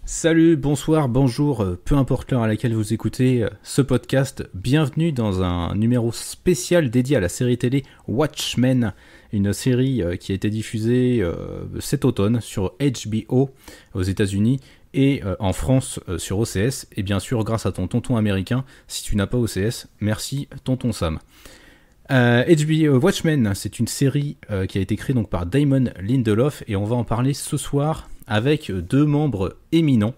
Salut, bonsoir, bonjour, peu importe l'heure à laquelle vous écoutez ce podcast, bienvenue dans un numéro spécial dédié à la série télé Watchmen, une série qui a été diffusée cet automne sur HBO aux États-Unis et en France sur OCS, et bien sûr grâce à ton tonton américain. Si tu n'as pas OCS, merci tonton Sam. HBO Watchmen, c'est une série qui a été créée donc par Damon Lindelof et on va en parler ce soir avec deux membres éminents.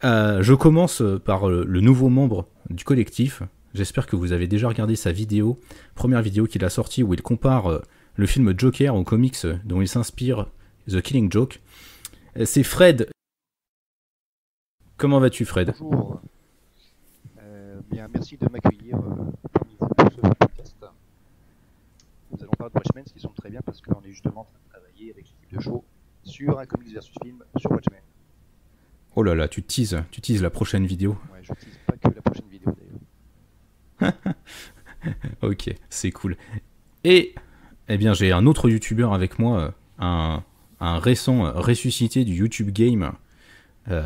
Je commence par le nouveau membre du collectif. J'espère que vous avez déjà regardé sa vidéo, première vidéo qu'il a sortie où il compare le film Joker aux comics dont il s'inspire, The Killing Joke. C'est Fred. Comment vas-tu, Fred ? Bonjour. Bien, merci de m'accueillir parmi vous pour ce podcast. Nous allons parler de Watchmen, ce qui semble très bien parce qu'on est justement en train de travailler avec l'équipe de show sur un comics versus film sur Watchmen. Oh là là, tu teases la prochaine vidéo. Ouais, je ne tease pas que la prochaine vidéo d'ailleurs. Ok, c'est cool. Et eh bien, j'ai un autre youtubeur avec moi, un récent ressuscité du YouTube Game,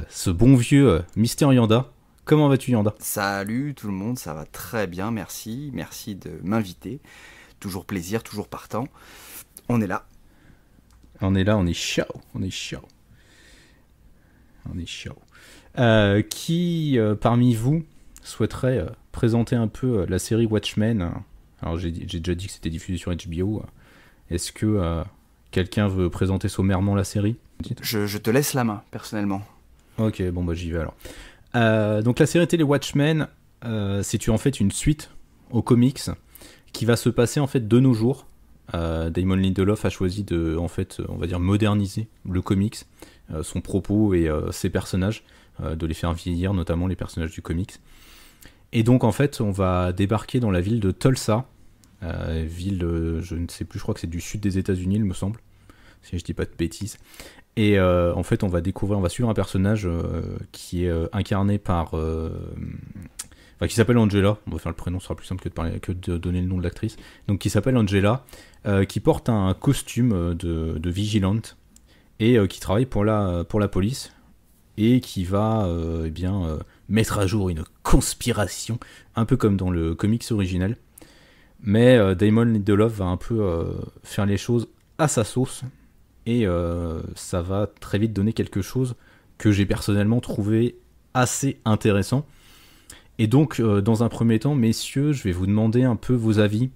ce bon vieux Mister Yanda. Comment vas-tu, Yanda ? Salut tout le monde, ça va très bien, merci. Merci de m'inviter. Toujours plaisir, toujours partant. On est là. On est là, on est chaud. Qui parmi vous souhaiterait présenter un peu la série Watchmen ? Alors j'ai déjà dit que c'était diffusé sur HBO. Est-ce que quelqu'un veut présenter sommairement la série ? Je te laisse la main, personnellement. Ok, bon bah j'y vais alors. Donc la série télé Watchmen, c'est en fait une suite aux comics qui va se passer en fait de nos jours. Damon Lindelof a choisi de, en fait, on va dire moderniser le comics, son propos et ses personnages, de les faire vieillir, notamment les personnages du comics. Et donc en fait, on va débarquer dans la ville de Tulsa, ville, je ne sais plus, je crois que c'est du sud des États-Unis, il me semble, si je dis pas de bêtises. Et en fait, on va suivre un personnage qui est incarné par, qui s'appelle Angela. On va faire le prénom, ce sera plus simple que de donner le nom de l'actrice. Donc, qui s'appelle Angela, qui porte un costume de vigilante et qui travaille pour la police et qui va mettre à jour une conspiration, un peu comme dans le comics original. Mais Damon Lindelof va un peu faire les choses à sa sauce. Et ça va très vite donner quelque chose que j'ai personnellement trouvé assez intéressant. Et donc, dans un premier temps, messieurs, je vais vous demander un peu vos avis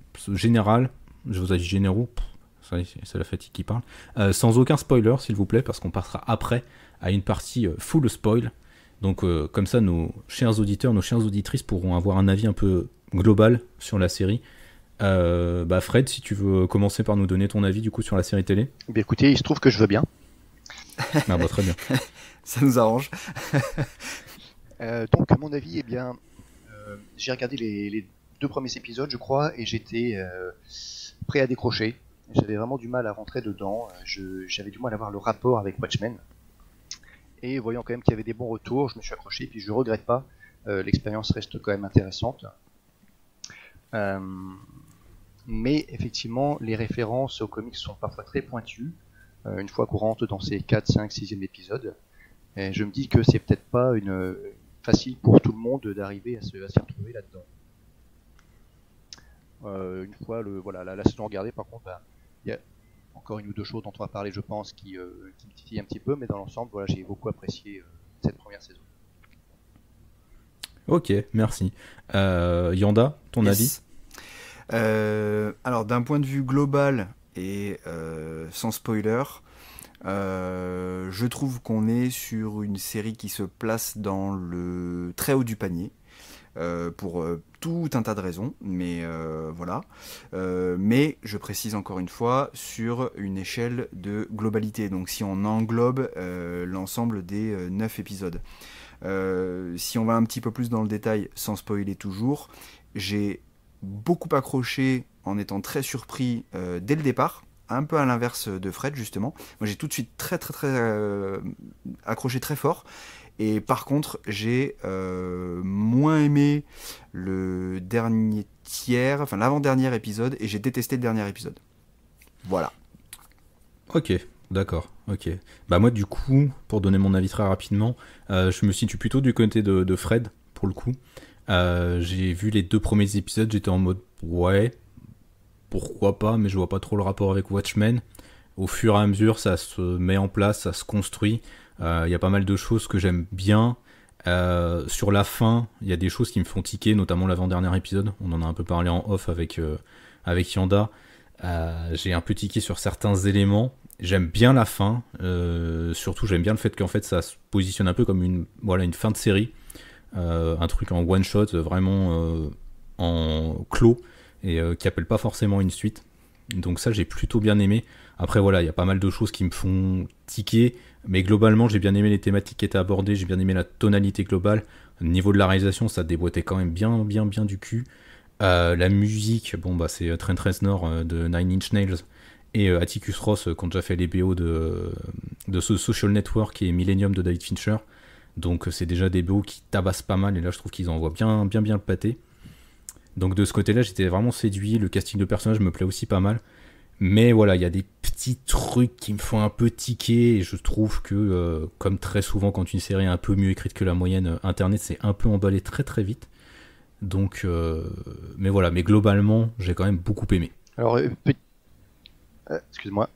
vos avis généraux, c'est la fatigue qui parle, sans aucun spoiler, s'il vous plaît, parce qu'on passera après à une partie full spoil. Donc, comme ça, nos chers auditeurs, nos chères auditrices pourront avoir un avis un peu global sur la série. Fred, si tu veux commencer par nous donner ton avis du coup sur la série télé. Eh bien, écoutez, il se trouve que je veux bien. Ah bah très bien. Ça nous arrange. Donc, à mon avis, eh bien, j'ai regardé les deux premiers épisodes, je crois, et j'étais prêt à décrocher. J'avais vraiment du mal à rentrer dedans. J'avais du mal à avoir le rapport avec Watchmen. Et voyant quand même qu'il y avait des bons retours, je me suis accroché, puis je regrette pas. L'expérience reste quand même intéressante. Mais effectivement, les références aux comics sont parfois très pointues, une fois qu'on rentre dans ces 4, 5, 6e épisodes. Et je me dis que c'est peut-être pas facile pour tout le monde d'arriver à s'y retrouver là-dedans. Une fois la saison regardée, par contre, il y a encore une ou deux choses dont on va parler, je pense, qui me titillent un petit peu, mais dans l'ensemble, j'ai beaucoup apprécié cette première saison. Ok, merci. Yanda, ton avis ? Alors, d'un point de vue global et sans spoiler, je trouve qu'on est sur une série qui se place dans le très haut du panier. Pour tout un tas de raisons, mais voilà. Mais je précise encore une fois sur une échelle de globalité, donc si on englobe l'ensemble des 9 épisodes. Si on va un petit peu plus dans le détail, sans spoiler toujours, j'ai beaucoup accroché en étant très surpris dès le départ, un peu à l'inverse de Fred justement. Moi j'ai tout de suite très accroché très fort. Et par contre, j'ai moins aimé le dernier tiers, enfin l'avant-dernier épisode, et j'ai détesté le dernier épisode. Voilà. Ok, D'accord, ok. Bah moi du coup, pour donner mon avis très rapidement, je me situe plutôt du côté de Fred, pour le coup. J'ai vu les 2 premiers épisodes, j'étais en mode ouais, pourquoi pas, mais je vois pas trop le rapport avec Watchmen. Au fur et à mesure, ça se met en place, ça se construit. Il y a pas mal de choses que j'aime bien. Sur la fin, il y a des choses qui me font tiquer, notamment l'avant-dernier épisode. On en a un peu parlé en off avec Yanda. J'ai un peu tiqué sur certains éléments. J'aime bien la fin. Surtout, j'aime bien le fait qu'en fait, ça se positionne un peu comme une fin de série. Un truc en one shot, vraiment en clos, et qui appelle pas forcément une suite. Donc ça, j'ai plutôt bien aimé. Après, voilà, il y a pas mal de choses qui me font tiquer, mais globalement, j'ai bien aimé les thématiques qui étaient abordées, j'ai bien aimé la tonalité globale. Au niveau de la réalisation, ça déboîtait quand même bien du cul. La musique, bon, bah, c'est Trent Reznor de Nine Inch Nails et Atticus Ross qui ont déjà fait les BO de ce Social Network et Millennium de David Fincher. Donc c'est déjà des BO qui tabassent pas mal, et là je trouve qu'ils envoient bien le pâté. Donc de ce côté-là, j'étais vraiment séduit. Le casting de personnages me plaît aussi pas mal. Mais voilà, il y a des petits trucs qui me font un peu tiquer, et je trouve que, comme très souvent quand une série est un peu mieux écrite que la moyenne, Internet s'est un peu emballé très très vite. Donc, mais voilà, mais globalement, j'ai quand même beaucoup aimé. Alors, excuse-moi.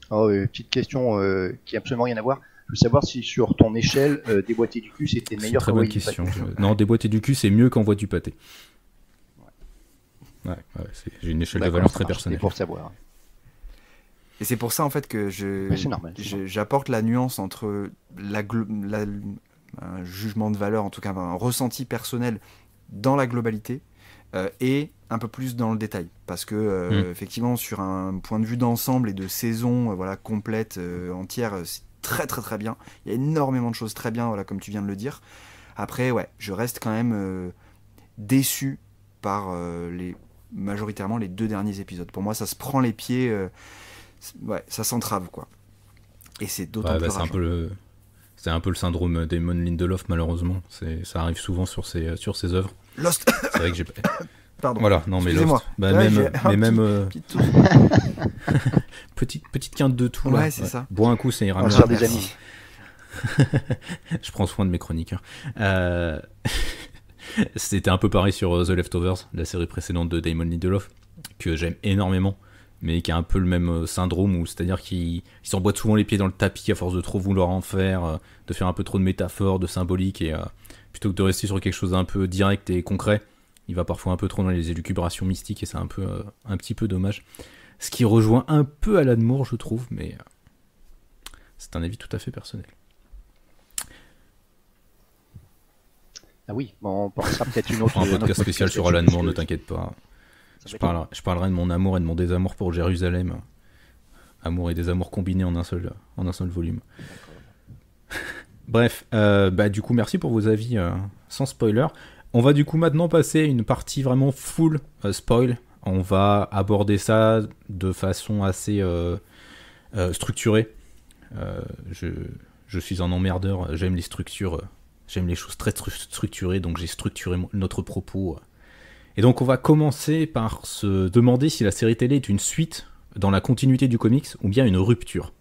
Alors, petite question qui a absolument rien à voir. Je veux savoir si sur ton échelle, déboîter du cul, c'était C'est une meilleur très bonne question. Non, déboîter du cul, c'est mieux qu'envoyer du pâté. Ouais, j'ai une échelle de valeur très personnelle. Pour savoir. Et c'est pour ça en fait que c'est normal. J'apporte la nuance entre un jugement de valeur, en tout cas un ressenti personnel dans la globalité, et un peu plus dans le détail. Parce que effectivement, sur un point de vue d'ensemble et de saison complète, entière, c'est très très très bien. Il y a énormément de choses très bien, voilà, comme tu viens de le dire. Après, ouais, je reste quand même déçu par majoritairement les 2 derniers épisodes. Pour moi, ça se prend les pieds, ça s'entrave, quoi. Et c'est d'autant plus rageant. C'est un peu le syndrome Damon Lindelof, malheureusement. Ça arrive souvent sur ses œuvres. Lost. C'est vrai que j'ai... Pardon. Voilà, non mais Lost. Bah, petite quinte de tout. Ouais, c'est ça. Bois un coup, ça ira mieux. On des amis. Je prends soin de mes chroniqueurs. C'était un peu pareil sur The Leftovers, la série précédente de Damon Lindelof, que j'aime énormément, mais qui a un peu le même syndrome, où c'est-à-dire qu'il s'emboîte souvent les pieds dans le tapis à force de trop vouloir en faire, de faire un peu trop de métaphores, de symboliques, et plutôt que de rester sur quelque chose d'un peu direct et concret, il va parfois un peu trop dans les élucubrations mystiques, et c'est un petit peu dommage. Ce qui rejoint un peu Alan Moore, je trouve, mais c'est un avis tout à fait personnel. Ah oui, bon, on pensera peut-être une autre... Un podcast spécial sur Alan Moore, ne t'inquiète pas. Je parlerai de mon amour et de mon désamour pour Jérusalem. Amour et désamour combinés en un seul volume. Bref, du coup, merci pour vos avis sans spoiler. On va du coup maintenant passer à une partie vraiment full spoil. On va aborder ça de façon assez structurée. Je suis un emmerdeur, j'aime les structures... J'aime les choses très structurées, donc j'ai structuré notre propos. Et donc on va commencer par se demander si la série télé est une suite dans la continuité du comics ou bien une rupture.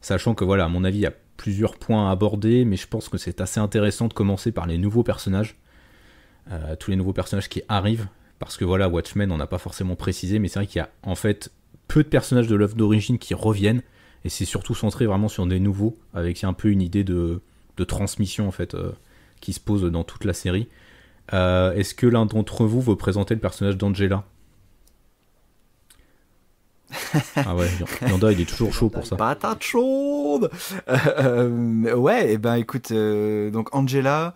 Sachant que voilà, à mon avis, il y a plusieurs points à aborder, mais je pense que c'est assez intéressant de commencer par les nouveaux personnages. Tous les nouveaux personnages qui arrivent, parce que voilà, Watchmen, on n'a pas forcément précisé, mais c'est vrai qu'il y a en fait peu de personnages de l'œuvre d'origine qui reviennent, et c'est surtout centré vraiment sur des nouveaux, avec un peu une idée de transmission en fait qui se pose dans toute la série. Est-ce que l'un d'entre vous veut présenter le personnage d'Angela? Ah ouais, Yanda il est toujours chaud pour ça. Patate chaude. Ouais, et ben écoute, donc Angela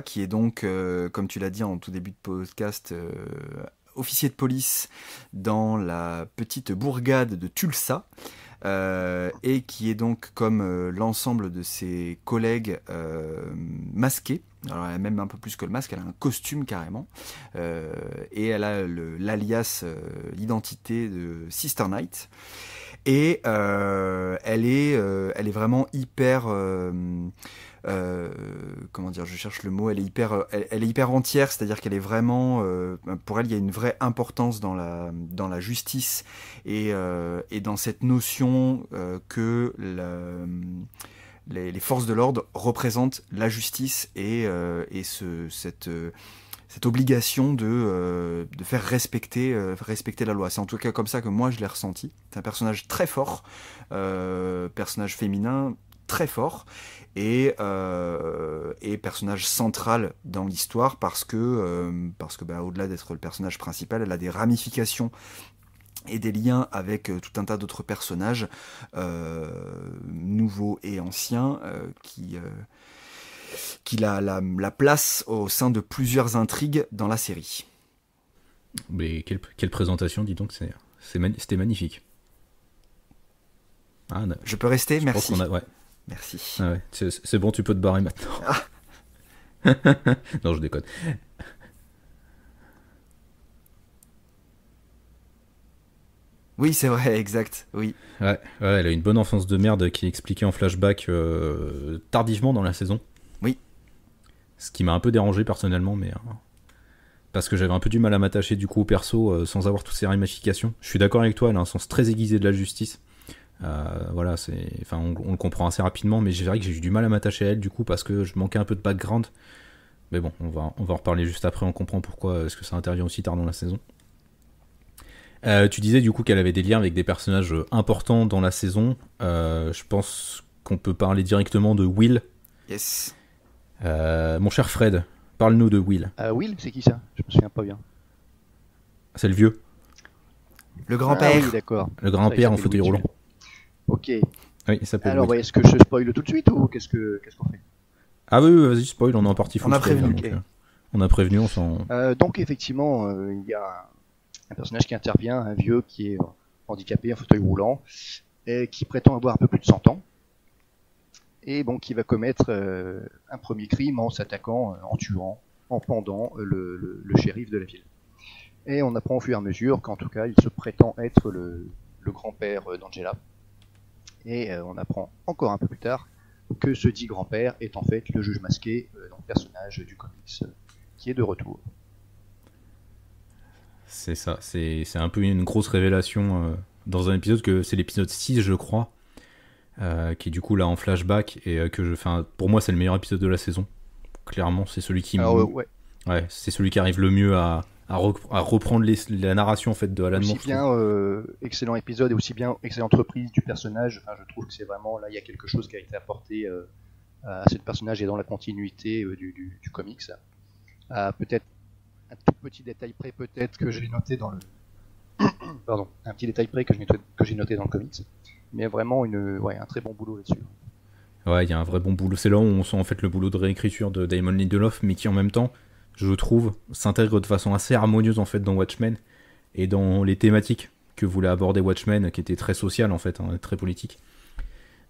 qui est donc, comme tu l'as dit en tout début de podcast, officier de police dans la petite bourgade de Tulsa. Et qui est donc comme l'ensemble de ses collègues masquée. Alors elle a même un peu plus que le masque, elle a un costume carrément, et elle a l'alias, l'identité de Sister Night. Et elle est vraiment hyper... comment dire, je cherche le mot, elle est hyper entière, c'est-à-dire qu'elle est vraiment, pour elle, il y a une vraie importance dans la justice et dans cette notion que les forces de l'ordre représentent la justice et cette obligation de faire respecter la loi. C'est en tout cas comme ça que moi je l'ai ressenti. C'est un personnage très fort, personnage féminin très fort, et personnage central dans l'histoire parce que au-delà d'être le personnage principal, elle a des ramifications et des liens avec tout un tas d'autres personnages nouveaux et anciens qui la place au sein de plusieurs intrigues dans la série. Mais quelle présentation, dis donc, c'était magnifique. Ah, je peux rester, merci. Ouais. Merci. Ah ouais, c'est bon, tu peux te barrer maintenant. Ah. Non, je déconne. Oui, c'est vrai, exact, oui. Ouais, elle a une bonne enfance de merde qui est expliquée en flashback tardivement dans la saison. Oui. Ce qui m'a un peu dérangé personnellement, mais parce que j'avais un peu du mal à m'attacher du coup au perso sans avoir toutes ces ramifications. Je suis d'accord avec toi, elle a un sens très aiguisé de la justice. Voilà, on le comprend assez rapidement, mais je dirais que j'ai eu du mal à m'attacher à elle du coup parce que je manquais un peu de background. Mais bon, on va en reparler juste après, on comprend pourquoi est-ce que ça intervient aussi tard dans la saison. Tu disais du coup qu'elle avait des liens avec des personnages importants dans la saison. Je pense qu'on peut parler directement de Will. Yes. Mon cher Fred, parle-nous de Will. Will, c'est qui ça? Je me souviens pas bien. C'est le vieux. Le grand-père. Oui, d'accord. Le grand-père en fauteuil roulant. Ok. Oui, il s'appelle Alors, Will. est-ce que je spoil tout de suite ou qu'est-ce qu'on fait? Ah oui, vas-y, spoil, on est en partie full. On a prévenu. Donc, on a prévenu, on s'en... Donc, effectivement, il y a un personnage qui intervient, un vieux qui est handicapé, en fauteuil roulant, et qui prétend avoir un peu plus de 100 ans, et bon, qui va commettre un premier crime en s'attaquant, en tuant, en pendant le shérif de la ville. Et on apprend au fur et à mesure qu'en tout cas, il se prétend être le grand-père d'Angela. Et on apprend encore un peu plus tard que ce dit grand-père est en fait le juge masqué dans le personnage du comics qui est de retour. C'est ça, c'est un peu une grosse révélation dans un épisode que c'est l'épisode 6 je crois, qui est du coup là en flashback et pour moi c'est le meilleur épisode de la saison. Clairement c'est celui qui c'est celui qui arrive le mieux à reprendre la narration en fait de Alan Moore. Aussi bien excellent épisode et aussi bien excellente reprise du personnage. Enfin, je trouve que c'est vraiment là il y a quelque chose qui a été apporté à ce personnage et dans la continuité du comics. Peut-être un tout petit détail près peut-être que j'ai noté dans le pardon, un petit détail près que j'ai noté dans le comics, mais vraiment un très bon boulot là-dessus. Ouais, il y a un vrai bon boulot. C'est là où on sent en fait le boulot de réécriture de Damon Lindelof, mais qui en même temps, je trouve, s'intègre de façon assez harmonieuse en fait dans Watchmen et dans les thématiques que voulait aborder Watchmen, qui étaient très sociales en fait, très politiques.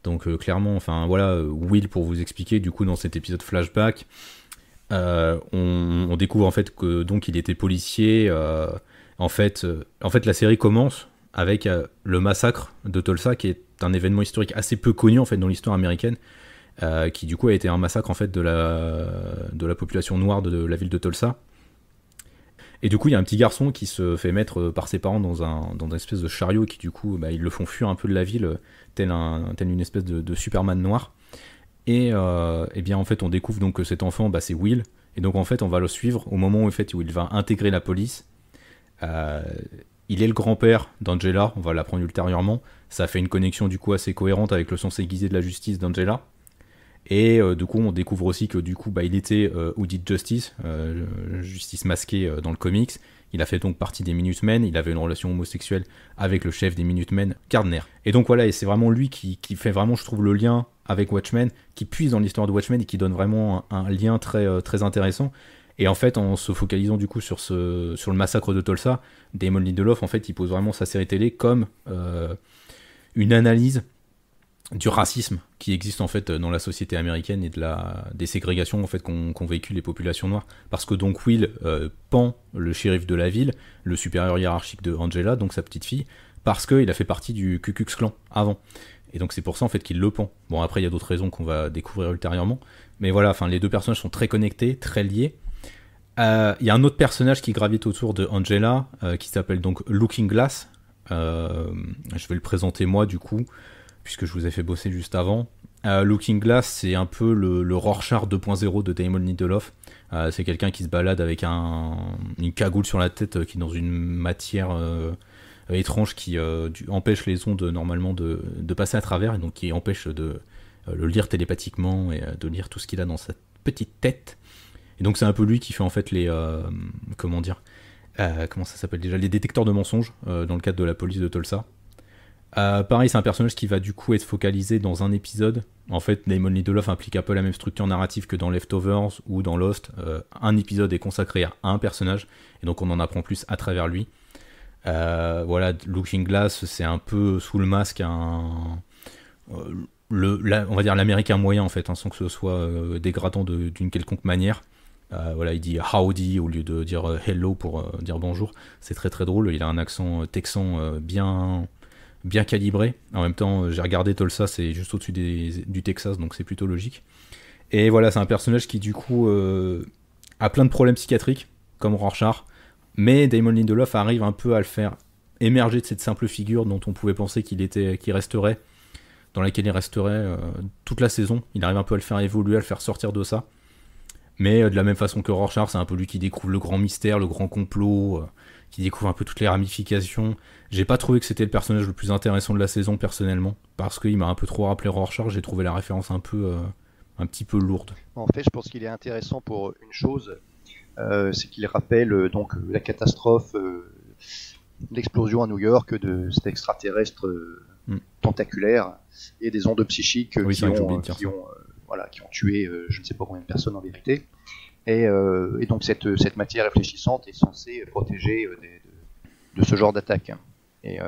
Donc clairement, enfin voilà, Will, pour vous expliquer, du coup dans cet épisode flashback, on découvre en fait que donc il était policier. En fait, la série commence avec le massacre de Tulsa, qui est un événement historique assez peu connu en fait dans l'histoire américaine, qui du coup a été un massacre en fait de la population noire de la ville de Tulsa. Et du coup, il y a un petit garçon qui se fait mettre par ses parents dans une espèce de chariot, et qui du coup, ils le font fuir un peu de la ville, tel une espèce de Superman noir. Et bien en fait, on découvre donc que cet enfant, c'est Will. Et donc en fait, on va le suivre au moment où il va intégrer la police. Il est le grand-père d'Angela, on va l'apprendre ultérieurement. Ça fait une connexion du coup assez cohérente avec le sens aiguisé de la justice d'Angela. Et du coup, on découvre aussi que du coup, il était Who Did Justice, justice masquée dans le comics. Il a fait donc partie des Minutemen. Il avait une relation homosexuelle avec le chef des Minutemen, Gardner. Et donc voilà, et c'est vraiment lui qui fait vraiment, je trouve, le lien avec Watchmen, qui puise dans l'histoire de Watchmen et qui donne vraiment un lien très, très intéressant. Et en fait, en se focalisant du coup sur le massacre de Tulsa, Damon Lindelof, en fait, il pose vraiment sa série télé comme une analyse du racisme qui existe en fait dans la société américaine et des ségrégations en fait qu'ont vécu les populations noires, parce que donc Will pend le shérif de la ville, le supérieur hiérarchique de Angela, donc sa petite fille, parce qu'il a fait partie du Ku Klux Klan avant. Et donc c'est pour ça en fait qu'il le pend. Bon après il y a d'autres raisons qu'on va découvrir ultérieurement. Mais voilà, enfin les deux personnages sont très connectés, très liés. Il y a un autre personnage qui gravite autour de Angela, qui s'appelle donc Looking Glass. Je vais le présenter moi du coup, puisque je vous ai fait bosser juste avant. Looking Glass, c'est un peu le Rorschach 2.0 de Damon Lindelof. C'est quelqu'un qui se balade avec une cagoule sur la tête qui est dans une matière étrange qui empêche les ondes normalement de passer à travers, et donc qui empêche de le lire télépathiquement et de lire tout ce qu'il a dans sa petite tête. Et donc c'est un peu lui qui fait en fait les comment ça s'appelle déjà, les détecteurs de mensonges dans le cadre de la police de Tulsa. Pareil, c'est un personnage qui va du coup être focalisé dans un épisode. En fait, Damon Lindelof implique un peu la même structure narrative que dans Leftovers ou dans Lost. Un épisode est consacré à un personnage, et donc on en apprend plus à travers lui. Voilà, Looking Glass, c'est un peu sous le masque on va dire l'américain moyen en fait, hein, sans que ce soit dégradant d'une quelconque manière. Voilà, il dit howdy au lieu de dire hello pour dire bonjour. C'est très très drôle. Il a un accent texan bien calibré. En même temps, j'ai regardé Tulsa, c'est juste au-dessus du Texas, donc c'est plutôt logique. Et voilà, c'est un personnage qui du coup a plein de problèmes psychiatriques, comme Rorschach, mais Damon Lindelof arrive un peu à le faire émerger de cette simple figure dont on pouvait penser qu'il resterait, dans laquelle il resterait toute la saison. Il arrive un peu à le faire évoluer, à le faire sortir de ça. Mais de la même façon que Rorschach, c'est un peu lui qui découvre le grand mystère, le grand complot, qui découvre un peu toutes les ramifications. J'ai pas trouvé que c'était le personnage le plus intéressant de la saison personnellement, parce qu'il m'a un peu trop rappelé Rorschach. J'ai trouvé la référence un petit peu lourde. En fait, je pense qu'il est intéressant pour une chose, c'est qu'il rappelle donc la catastrophe, l'explosion à New York de cet extraterrestre tentaculaire et des ondes psychiques qui ont tué je ne sais pas combien de personnes en vérité. Et donc cette matière réfléchissante est censée protéger de ce genre d'attaque. Et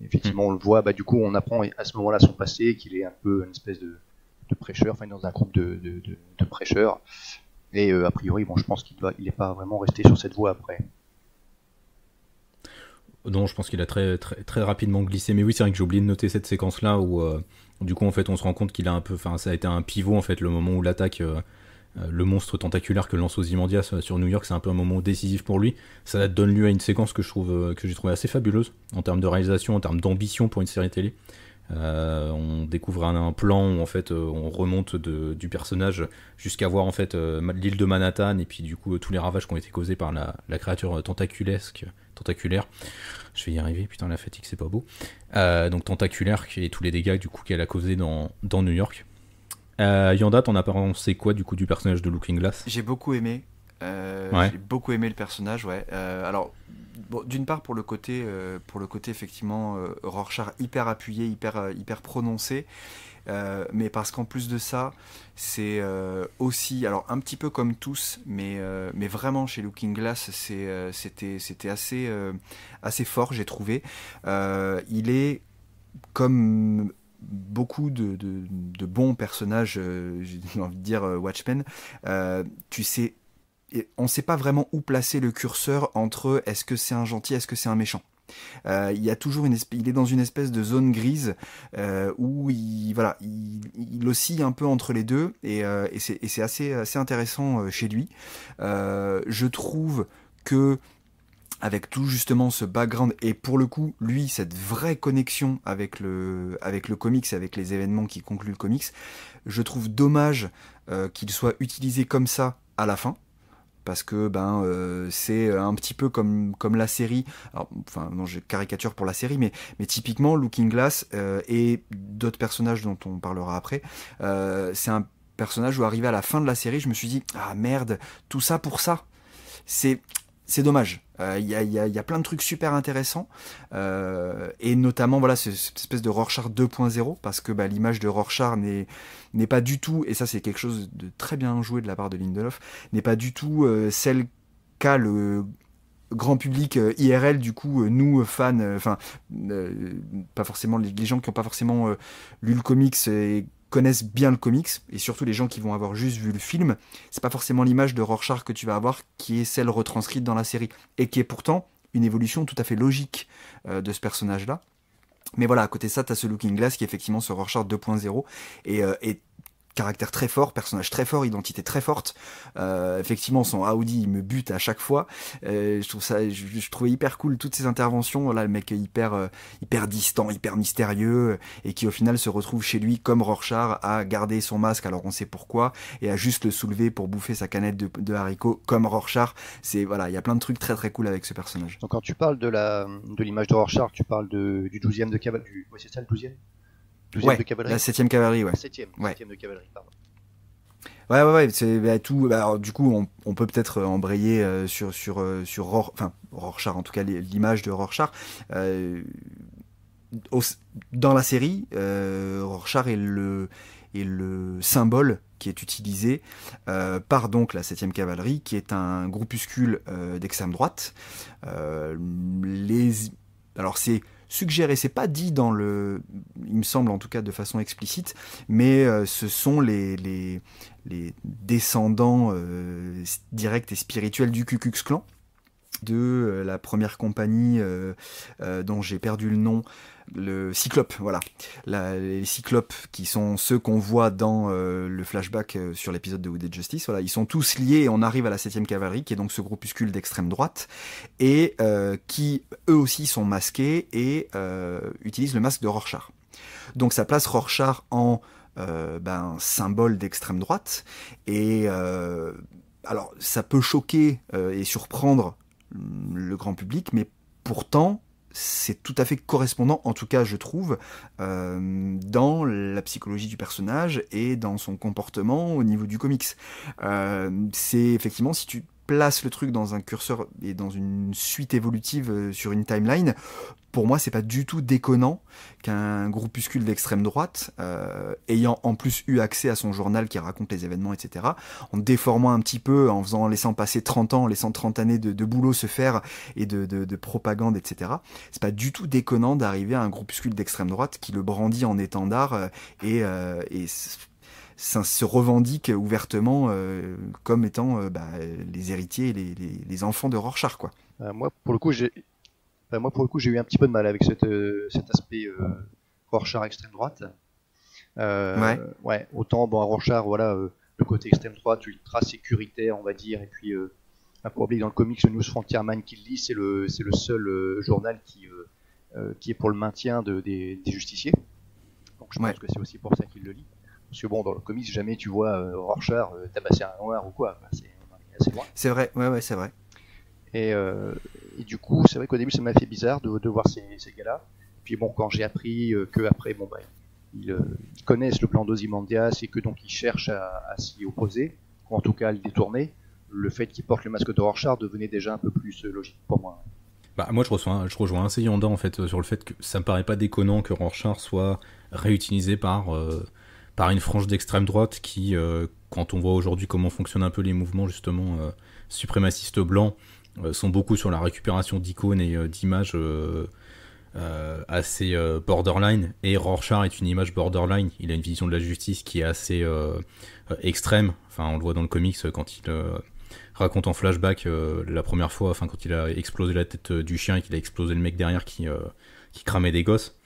effectivement, on le voit, du coup, on apprend à ce moment-là son passé, qu'il est un peu une espèce de prêcheur, enfin dans un groupe de prêcheurs. Et a priori, je pense qu'il n'est pas vraiment resté sur cette voie après. Non, je pense qu'il a très, très, très rapidement glissé. Mais oui, c'est vrai que j'ai oublié de noter cette séquence-là où, du coup, en fait, on se rend compte qu'il a un peu, ça a été un pivot en fait, le moment où l'attaque. Le monstre tentaculaire que lance Ozymandias sur New York, c'est un peu un moment décisif pour lui. Ça donne lieu à une séquence que j'ai trouvé assez fabuleuse en termes de réalisation, en termes d'ambition pour une série télé. On découvre un plan où en fait on remonte du personnage jusqu'à voir en fait l'île de Manhattan et puis du coup tous les ravages qui ont été causés par la créature tentaculaire. Je vais y arriver, putain la fatigue c'est pas beau. Donc tentaculaire et tous les dégâts du coup qu'elle a causé dans New York. Yanda, t'en as pensé quoi du coup du personnage de Looking Glass ? J'ai beaucoup aimé. Ouais. J'ai beaucoup aimé le personnage, ouais. Alors, d'une part pour le côté effectivement Rorschach hyper appuyé, hyper prononcé, mais parce qu'en plus de ça, c'est aussi, alors un petit peu comme tous, mais vraiment chez Looking Glass, c'était assez fort, j'ai trouvé. Il est comme beaucoup de bons personnages, j'ai envie de dire Watchmen, tu sais, on ne sait pas vraiment où placer le curseur entre est-ce que c'est un gentil, est-ce que c'est un méchant. Il y a toujours il est dans une espèce de zone grise où il oscille un peu entre les deux et c'est assez intéressant chez lui. Je trouve que avec tout justement ce background et pour le coup lui cette vraie connexion avec le comics, avec les événements qui concluent le comics, je trouve dommage qu'il soit utilisé comme ça à la fin. Parce que c'est un petit peu comme la série. Alors, enfin, non, je caricature pour la série, mais typiquement Looking Glass et d'autres personnages dont on parlera après, c'est un personnage où arrivé à la fin de la série, je me suis dit ah merde, tout ça pour ça. C'est dommage. Il y a plein de trucs super intéressants et notamment voilà cette espèce de Rorschach 2.0 parce que l'image de Rorschach n'est pas du tout, et ça c'est quelque chose de très bien joué de la part de Lindelof, n'est pas du tout celle qu'a le grand public IRL, du coup nous fans, pas forcément les gens qui n'ont pas forcément lu le comics et connaissent bien le comics, et surtout les gens qui vont avoir juste vu le film, c'est pas forcément l'image de Rorschach que tu vas avoir qui est celle retranscrite dans la série, et qui est pourtant une évolution tout à fait logique de ce personnage-là. Mais voilà, à côté de ça, t'as ce Looking Glass qui est effectivement ce Rorschach 2.0 et caractère très fort, personnage très fort, identité très forte. Effectivement, son Audi, il me bute à chaque fois. Je trouvais hyper cool toutes ces interventions. Là, le mec hyper distant, hyper mystérieux, et qui au final se retrouve chez lui comme Rorschach à garder son masque, alors on sait pourquoi, et à juste le soulever pour bouffer sa canette de haricots comme Rorschach. Voilà, il y a plein de trucs très très cool avec ce personnage. Donc quand tu parles de l'image de Rorschach, tu parles du 12e de cavalerie. Ouais, c'est ça le 12e. 12e de cavalerie. La 7e cavalerie, ouais. 7e de cavalerie, pardon. Ouais, c'est tout. Alors, du coup, on peut peut-être embrayer sur Rorschach, en tout cas l'image de Rorschach. Dans la série, Rorschach est le symbole qui est utilisé par donc la 7e cavalerie, qui est un groupuscule d'extrême droite. Alors c'est suggéré, c'est pas dit il me semble en tout cas de façon explicite, mais ce sont les descendants directs et spirituels du Ku Klux Klan, de la première compagnie dont j'ai perdu le nom, le Cyclope, voilà. Les Cyclopes qui sont ceux qu'on voit dans le flashback sur l'épisode de Wounded Justice, voilà, ils sont tous liés et on arrive à la 7e cavalerie qui est donc ce groupuscule d'extrême droite et qui eux aussi sont masqués et utilisent le masque de Rorschach. Donc ça place Rorschach en symbole d'extrême droite et alors ça peut choquer et surprendre le grand public, mais pourtant c'est tout à fait correspondant, en tout cas je trouve, dans la psychologie du personnage et dans son comportement au niveau du comics. C'est effectivement, si tu places le truc dans un curseur et dans une suite évolutive sur une timeline, pour moi c'est pas du tout déconnant qu'un groupuscule d'extrême droite, ayant en plus eu accès à son journal qui raconte les événements, etc., en déformant un petit peu, en laissant passer 30 ans, laissant 30 années de boulot se faire et de propagande, etc., c'est pas du tout déconnant d'arriver à un groupuscule d'extrême droite qui le brandit en étendard et ça se revendique ouvertement comme étant les héritiers et les enfants de Rorschach, quoi. Moi, pour le coup, j'ai eu un petit peu de mal avec cet aspect Rorschach extrême droite. Ouais, autant, bon, à Rorschach, voilà, le côté extrême droite, ultra sécuritaire, on va dire, et puis, pour oublier dans le comics, le News Frontierman qui le lit, c'est le seul journal qui est pour le maintien des justiciers. Donc je pense que c'est aussi pour ça qu'il le lit. Parce que bon, dans le comics, jamais tu vois Rorschach tabasser un noir ou quoi. On est assez loin. C'est vrai, ouais, c'est vrai. Et du coup, c'est vrai qu'au début, ça m'a fait bizarre de voir ces gars-là. Puis bon, quand j'ai appris qu'après, ils connaissent le plan d'Ozymandias et que donc ils cherchent à s'y opposer, ou en tout cas à le détourner, le fait qu'ils portent le masque de Rorschach devenait déjà un peu plus logique pour moi. Moi, je rejoins assez Yanda en fait sur le fait que ça me paraît pas déconnant que Rorschach soit réutilisé par une frange d'extrême droite qui, quand on voit aujourd'hui comment fonctionnent un peu les mouvements justement suprémacistes blancs, sont beaucoup sur la récupération d'icônes et d'images assez borderline, et Rorschach est une image borderline. Il a une vision de la justice qui est assez extrême. Enfin, on le voit dans le comics quand il raconte en flashback la première fois, enfin quand il a explosé la tête du chien et qu'il a explosé le mec derrière qui cramait des gosses.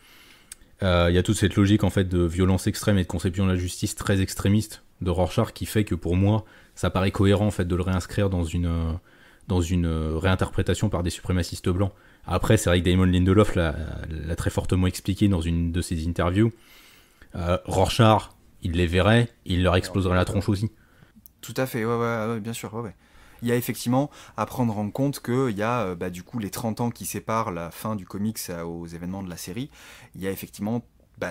Il y a toute cette logique en fait de violence extrême et de conception de la justice très extrémiste de Rorschach qui fait que pour moi ça paraît cohérent en fait de le réinscrire dans une réinterprétation par des suprémacistes blancs. Après, c'est vrai que Damon Lindelof l'a très fortement expliqué dans une de ses interviews. Rorschach, il les verrait, il leur exploserait la tronche aussi. Tout à fait, ouais, bien sûr, ouais. Il y a effectivement à prendre en compte qu'il y a du coup les 30 ans qui séparent la fin du comics aux événements de la série. Il y a effectivement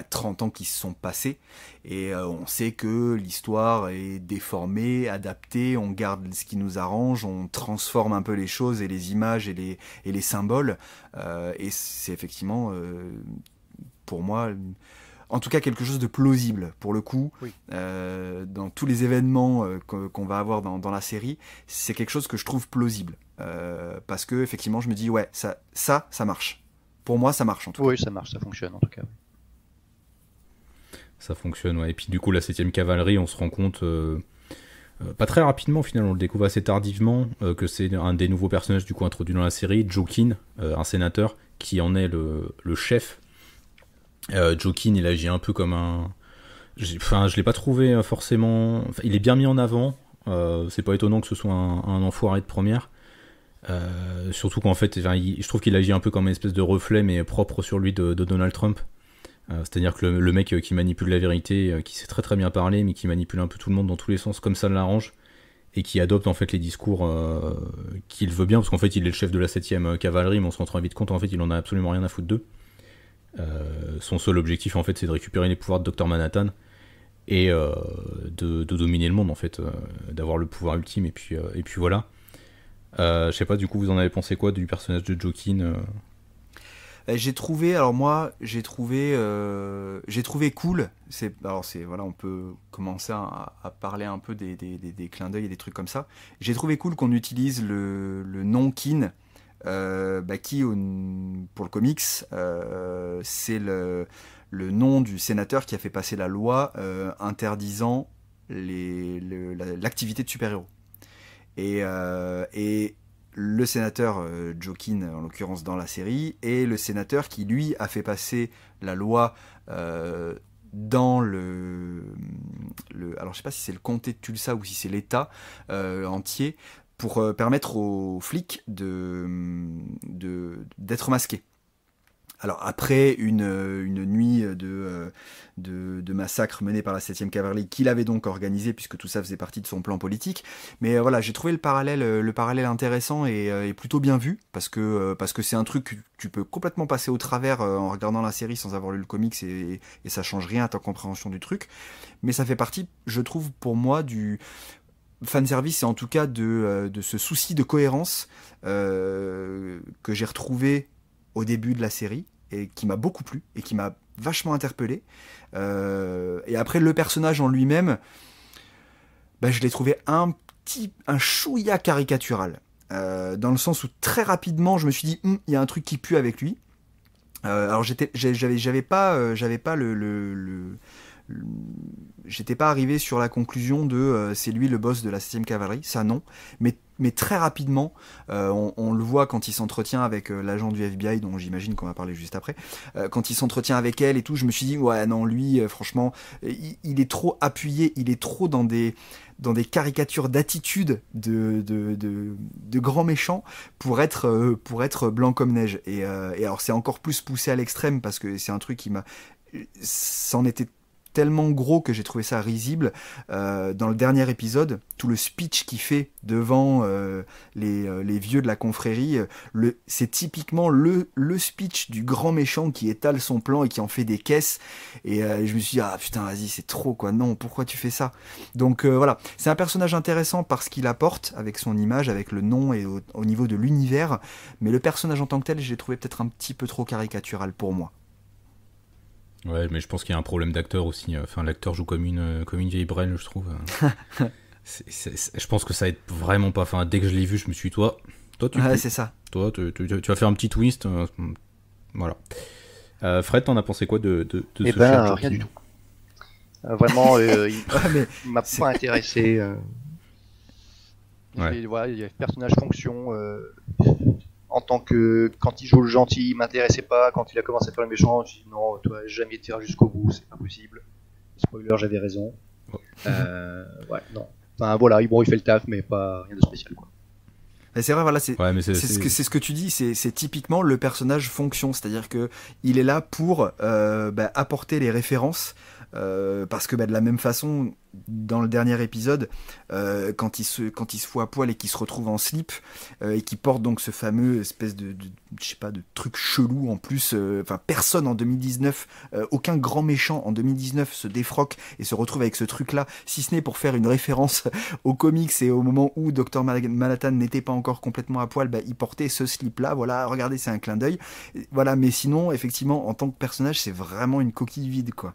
30 ans qui se sont passés et on sait que l'histoire est déformée, adaptée, on garde ce qui nous arrange, on transforme un peu les choses et les images et les symboles et c'est effectivement pour moi en tout cas quelque chose de plausible pour le coup. Oui. Dans tous les événements qu'on va avoir dans la série, c'est quelque chose que je trouve plausible parce que effectivement je me dis ouais ça marche, pour moi ça marche en tout cas. Oui, ça marche, ça fonctionne en tout cas. Ça fonctionne, ouais. Et puis du coup, la 7e cavalerie, on se rend compte pas très rapidement au final, on le découvre assez tardivement, que c'est un des nouveaux personnages du coup introduits dans la série, Jokin, un sénateur qui en est le chef. Jokin, il agit un peu comme un... je l'ai pas trouvé forcément... Enfin, il est bien mis en avant, c'est pas étonnant que ce soit un enfoiré de première. Surtout qu'en fait, je trouve qu'il agit un peu comme une espèce de reflet, mais propre sur lui de Donald Trump. C'est-à-dire que le mec qui manipule la vérité, qui sait très très bien parler, mais qui manipule un peu tout le monde dans tous les sens comme ça l'arrange, et qui adopte en fait les discours qu'il veut bien, parce qu'en fait il est le chef de la 7ème cavalerie, mais on se rend très vite compte en fait il en a absolument rien à foutre d'eux. Son seul objectif en fait c'est de récupérer les pouvoirs de Dr Manhattan et de dominer le monde en fait, d'avoir le pouvoir ultime, et puis voilà. Je sais pas, du coup vous en avez pensé quoi du personnage de Jokin? J'ai trouvé cool. Voilà, on peut commencer à parler un peu des clins d'œil et des trucs comme ça. J'ai trouvé cool qu'on utilise le nom Kin, qui pour le comics, c'est le nom du sénateur qui a fait passer la loi interdisant l'activité de super-héros. Et le sénateur Jokin, en l'occurrence dans la série, est le sénateur qui, lui, a fait passer la loi dans alors je sais pas si c'est le comté de Tulsa ou si c'est l'État entier, pour permettre aux flics d'être masqués. Alors après une nuit de massacre menée par la 7ème cavalerie qu'il avait donc organisé, puisque tout ça faisait partie de son plan politique. Mais voilà, j'ai trouvé le parallèle intéressant et plutôt bien vu, parce que c'est un truc que tu peux complètement passer au travers en regardant la série sans avoir lu le comics, et ça change rien à ta compréhension du truc. Mais ça fait partie, je trouve, pour moi, du fanservice, et en tout cas de ce souci de cohérence que j'ai retrouvé au début de la série, et qui m'a beaucoup plu, et qui m'a vachement interpellé. Et après, le personnage en lui-même, je l'ai trouvé un chouïa caricatural. Dans le sens où très rapidement, je me suis dit, il y a un truc qui pue avec lui. Alors j'avais pas j'étais pas arrivé sur la conclusion de c'est lui le boss de la 7ème cavalerie, ça non, mais très rapidement, on le voit quand il s'entretient avec l'agent du FBI, dont j'imagine qu'on va parler juste après, quand il s'entretient avec elle et tout, je me suis dit, ouais non, lui, franchement, il est trop appuyé, il est trop dans des caricatures d'attitude de grands méchants pour être blanc comme neige. Et alors c'est encore plus poussé à l'extrême, parce que c'est un truc c'en était tellement gros que j'ai trouvé ça risible. Dans le dernier épisode, tout le speech qu'il fait devant les vieux de la confrérie, c'est typiquement le speech du grand méchant qui étale son plan et qui en fait des caisses. Et je me suis dit, ah putain, vas-y, c'est trop quoi, non, pourquoi tu fais ça? Donc voilà, c'est un personnage intéressant parce qu'il apporte, avec son image, avec le nom et au niveau de l'univers, mais le personnage en tant que tel, j'ai trouvé peut-être un petit peu trop caricatural pour moi. Ouais, mais je pense qu'il y a un problème d'acteur aussi. Enfin, l'acteur joue comme une vieille brêle, je trouve. Je pense que ça aide vraiment pas. Enfin, dès que je l'ai vu, je me suis dit, toi, c'est ça. Toi, tu vas faire un petit twist. Voilà. Fred, t'en as pensé quoi de ce cher rien du tout. Vraiment, il m'a pas intéressé. Ouais. Voilà, il y a personnage fonction. Quand il joue le gentil, il m'intéressait pas. Quand il a commencé à faire le méchant, j'ai dit non, toi, jamais été jusqu'au bout, c'est pas possible. Spoiler, j'avais raison. Ouais, non. Enfin voilà, il fait le taf, mais pas rien de spécial, quoi. Mais c'est vrai, voilà, c'est ce que tu dis, c'est typiquement le personnage fonction, c'est-à-dire que il est là pour apporter les références, parce que de la même façon, dans le dernier épisode, quand il se fout à poil et qu'il se retrouve en slip, et qu'il porte donc ce fameux espèce de je sais pas, de truc chelou en plus, personne en 2019, aucun grand méchant en 2019 se défroque et se retrouve avec ce truc-là, si ce n'est pour faire une référence aux comics et au moment où Dr Manhattan n'était pas encore complètement à poil, il portait ce slip-là, voilà, regardez, c'est un clin d'œil, voilà, mais sinon, effectivement, en tant que personnage, c'est vraiment une coquille vide, quoi.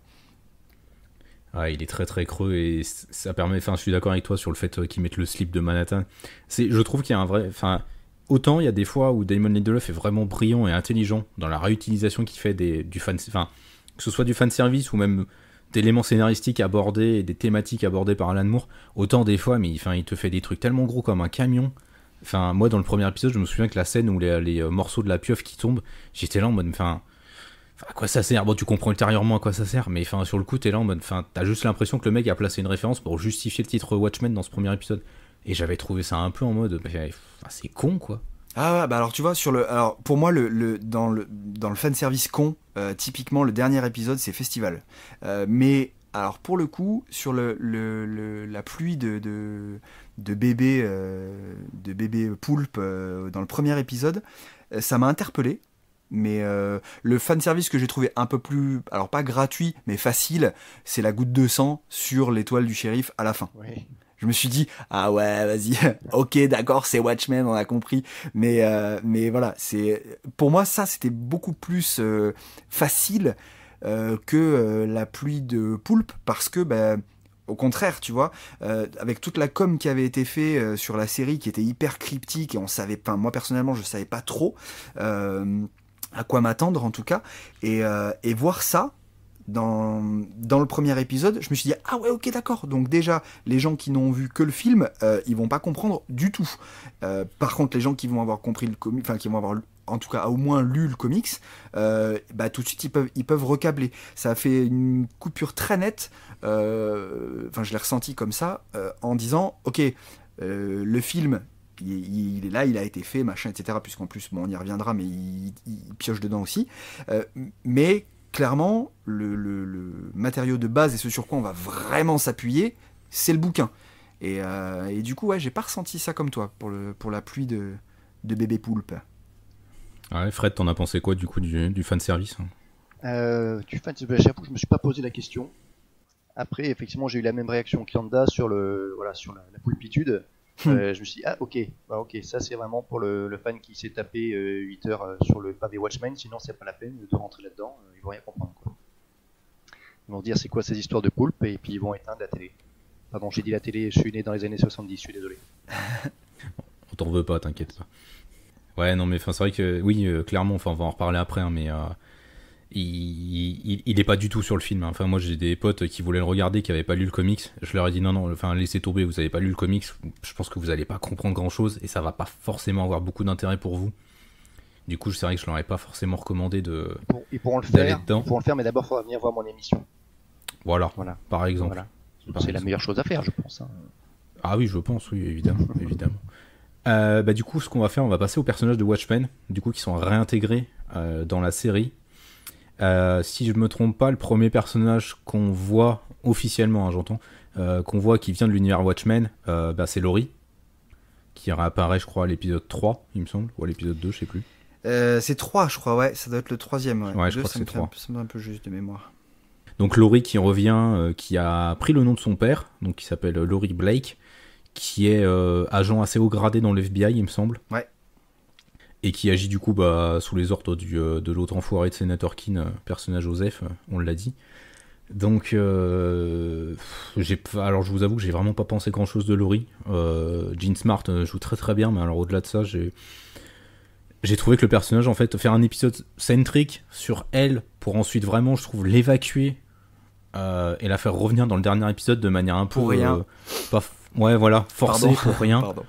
Ah, il est très très creux, et ça permet. Enfin, je suis d'accord avec toi sur le fait qu'ils mettent le slip de Manhattan. Je trouve qu'il y a un vrai. Enfin, autant il y a des fois où Damon Lindelof est vraiment brillant et intelligent dans la réutilisation qu'il fait du fan. Enfin, que ce soit du fan service ou même d'éléments scénaristiques abordés et des thématiques abordées par Alan Moore, autant des fois, mais il te fait des trucs tellement gros comme un camion. Enfin, moi, dans le premier épisode, je me souviens que la scène où les morceaux de la pieuvre qui tombent, j'étais là en mode, à quoi ça sert? Bon, tu comprends ultérieurement à quoi ça sert, mais sur le coup, t'es là en mode, t'as juste l'impression que le mec a placé une référence pour justifier le titre Watchmen dans ce premier épisode. Et j'avais trouvé ça un peu en mode, c'est con, quoi. Ah ouais, bah alors tu vois, alors pour moi, dans le fanservice con, typiquement le dernier épisode c'est Festival. Mais alors pour le coup, sur la pluie de bébés poulpes dans le premier épisode, ça m'a interpellé. Mais le fanservice que j'ai trouvé un peu plus, alors pas gratuit, mais facile, c'est la goutte de sang sur l'étoile du shérif à la fin. Oui. Je me suis dit, ah ouais, vas-y, ok, d'accord, c'est Watchmen, on a compris. Mais voilà, pour moi, ça, c'était beaucoup plus facile que la pluie de poulpe, parce que, au contraire, tu vois, avec toute la com qui avait été faite sur la série, qui était hyper cryptique, et on savait, enfin, moi personnellement, je savais pas trop à quoi m'attendre, en tout cas, et voir ça, dans le premier épisode, je me suis dit ah ouais, ok, d'accord, donc déjà les gens qui n'ont vu que le film, ils vont pas comprendre du tout. Par contre, les gens qui vont avoir compris le comic, enfin qui vont avoir en tout cas au moins lu le comics, tout de suite ils peuvent recabler. Ça a fait une coupure très nette, enfin je l'ai ressenti comme ça, en disant ok, le film il est là, il a été fait, machin, etc. Puisqu'en plus, bon, on y reviendra, mais il pioche dedans aussi. Mais clairement, le matériau de base et ce sur quoi on va vraiment s'appuyer, c'est le bouquin. Et du coup, ouais, j'ai pas ressenti ça comme toi pour la pluie de bébé poulpe. Ouais, Fred, t'en as pensé quoi du coup du fanservice? J'avoue, je me suis pas posé la question. Après, effectivement, j'ai eu la même réaction qu'Yanda sur la poulpitude. Je me suis dit, ah ok, ça c'est vraiment pour le fan qui s'est tapé 8 heures sur le pavé Watchmen, sinon c'est pas la peine de rentrer là-dedans, ils vont rien comprendre, quoi. Ils vont dire c'est quoi ces histoires de poulpe, et puis ils vont éteindre la télé. Pardon, j'ai dit la télé, je suis né dans les années 70, je suis désolé. On t'en veut pas, t'inquiète pas. Ouais, non, mais c'est vrai que, oui, clairement, on va en reparler après, hein, mais il est pas du tout sur le film. Hein. Enfin, moi, j'ai des potes qui voulaient le regarder, qui avaient pas lu le comics. Je leur ai dit non, laissez tomber, vous avez pas lu le comics. Je pense que vous allez pas comprendre grand chose, et ça va pas forcément avoir beaucoup d'intérêt pour vous. Du coup, c'est vrai que je leur ai pas forcément recommandé ils pourront le faire, mais d'abord, il faudra venir voir mon émission. Voilà. Par exemple. Voilà. C'est la meilleure chose à faire, je pense. Hein. Ah oui, je pense, oui, évidemment. Du coup, ce qu'on va faire, on va passer aux personnages de Watchmen, du coup, qui sont réintégrés dans la série. Si je me trompe pas, le premier personnage qu'on voit officiellement, hein, j'entends, qu'on voit qui vient de l'univers Watchmen, c'est Laurie, qui réapparaît, je crois, à l'épisode 3, il me semble, ou à l'épisode 2, je sais plus. C'est 3, je crois, ouais, ça doit être le 3ème. Ouais, je crois que c'est 3. Ça me semble un peu juste de mémoire. Donc Laurie qui revient, qui a pris le nom de son père, donc qui s'appelle Laurie Blake, qui est agent assez haut gradé dans l'FBI, il me semble. Ouais. Et qui agit du coup sous les ordres de l'autre enfoiré de Senator Keane, personnage Joseph, on l'a dit. Donc, alors je vous avoue que j'ai vraiment pas pensé grand chose de Laurie. Jean Smart joue très très bien, mais alors au-delà de ça, j'ai trouvé que le personnage, en fait, faire un épisode centrique sur elle pour ensuite vraiment, je trouve, l'évacuer et la faire revenir dans le dernier épisode de manière un peu. Pour rien. Forcée pour rien. Pardon.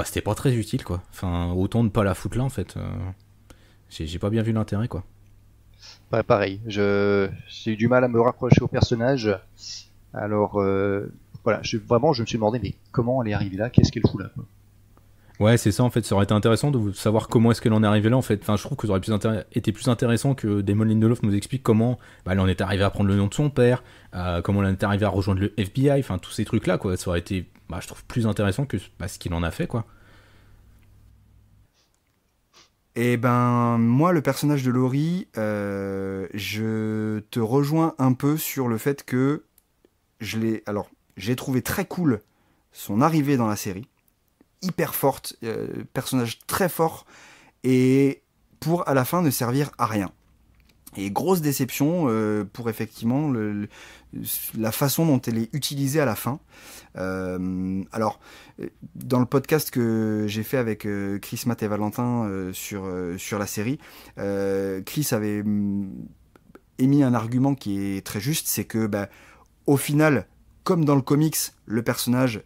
C'était pas très utile, quoi. Enfin, autant ne pas la foutre là, en fait. J'ai pas bien vu l'intérêt, quoi. Ouais, pareil, j'ai eu du mal à me raccrocher au personnage. Alors, voilà, je me suis demandé, mais comment elle est arrivée là? Qu'est-ce qu'elle fout là, quoi? Ouais, c'est ça, en fait. Ça aurait été intéressant de savoir comment est-ce qu'elle en est arrivée là, en fait. Enfin, je trouve que ça aurait été plus intéressant que Damon Lindelof nous explique comment elle en est arrivée à prendre le nom de son père, comment elle en est arrivée à rejoindre le FBI, enfin, tous ces trucs-là, quoi. Ça aurait été, je trouve, plus intéressant que ce qu'il en a fait, quoi. Et moi, le personnage de Laurie, je te rejoins un peu sur le fait que j'ai trouvé très cool son arrivée dans la série. Hyper forte, personnage très fort, et pour à la fin ne servir à rien. Et grosse déception pour effectivement la façon dont elle est utilisée à la fin. Alors, dans le podcast que j'ai fait avec Chris, Matt et Valentin sur la série, Chris avait émis un argument qui est très juste, c'est que au final, comme dans le comics, le personnage,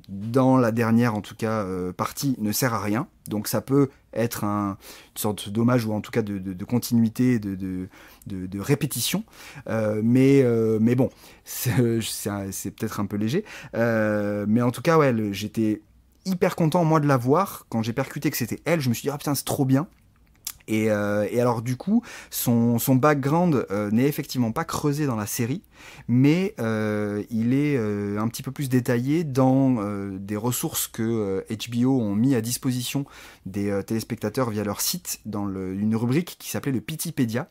dans la dernière en tout cas partie, ne sert à rien. Donc ça peut être une sorte d'hommage ou en tout cas de continuité, de répétition. Mais bon, c'est peut-être un peu léger. Mais en tout cas, ouais, j'étais hyper content moi de la voir. Quand j'ai percuté que c'était elle, je me suis dit ah putain c'est trop bien. Et alors du coup, son background n'est effectivement pas creusé dans la série, mais il est un petit peu plus détaillé dans des ressources que HBO ont mis à disposition des téléspectateurs via leur site, dans une rubrique qui s'appelait le Pitipédia,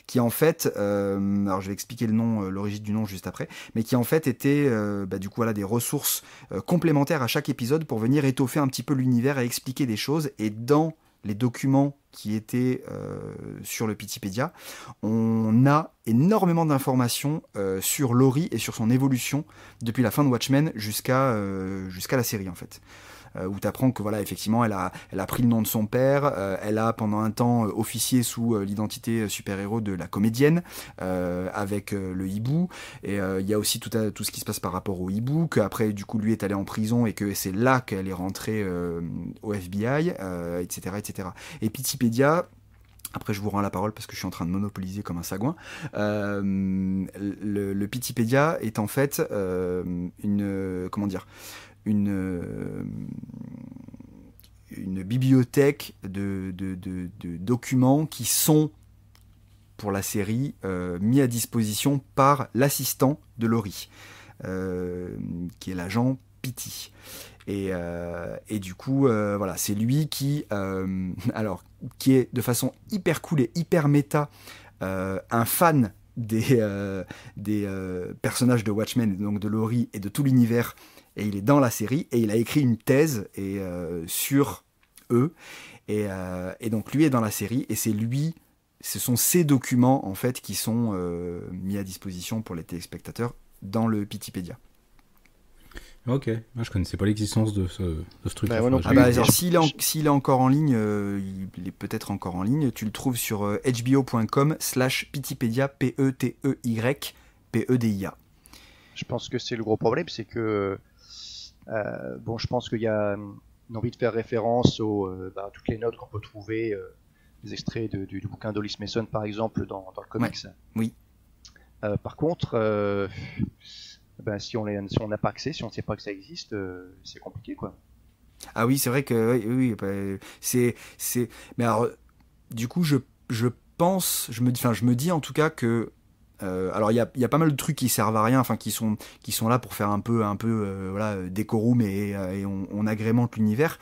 qui en fait, alors je vais expliquer l'origine du nom juste après, mais qui en fait était du coup voilà, des ressources complémentaires à chaque épisode pour venir étoffer un petit peu l'univers et expliquer des choses. Et dans les documents qui étaient sur le Pitipédia, on a énormément d'informations sur Laurie et sur son évolution depuis la fin de Watchmen jusqu'à la série en fait. Où tu apprends que voilà, effectivement, elle a pris le nom de son père, elle a pendant un temps officié sous l'identité super-héros de la comédienne, avec le hibou, et il y a aussi tout ce qui se passe par rapport au hibou, qu'après du coup lui est allé en prison et que c'est là qu'elle est rentrée au FBI, etc., etc. Et Pitipédia, après je vous rends la parole parce que je suis en train de monopoliser comme un sagouin, le Pitipédia est en fait une bibliothèque de documents qui sont, pour la série, mis à disposition par l'assistant de Laurie, qui est l'agent Pity. Et du coup, voilà, c'est lui qui est de façon hyper cool et hyper méta, un fan des personnages de Watchmen, donc de Laurie et de tout l'univers. Et il est dans la série et il a écrit une thèse sur eux. Et donc lui est dans la série et ce sont ces documents en fait qui sont mis à disposition pour les téléspectateurs dans le Pitipédia. Ok, moi je connaissais pas l'existence de ce truc. S'il est encore en ligne, il est peut-être encore en ligne. Tu le trouves sur hbo.com/Pitipédia, PETEYPEDIA. Je pense que c'est le gros problème, c'est que je pense qu'il y a une envie de faire référence à toutes les notes qu'on peut trouver, des extraits du bouquin d'Hollis Mason par exemple dans le comics. Ouais. Oui. Par contre, si on n'a pas accès, si on ne sait pas que ça existe, c'est compliqué quoi. Ah oui, c'est vrai que oui, c'est. Mais alors, du coup, je pense, je me dis en tout cas que. Alors il y a pas mal de trucs qui servent à rien, enfin qui sont là pour faire un peu voilà, décorum et on agrémente l'univers,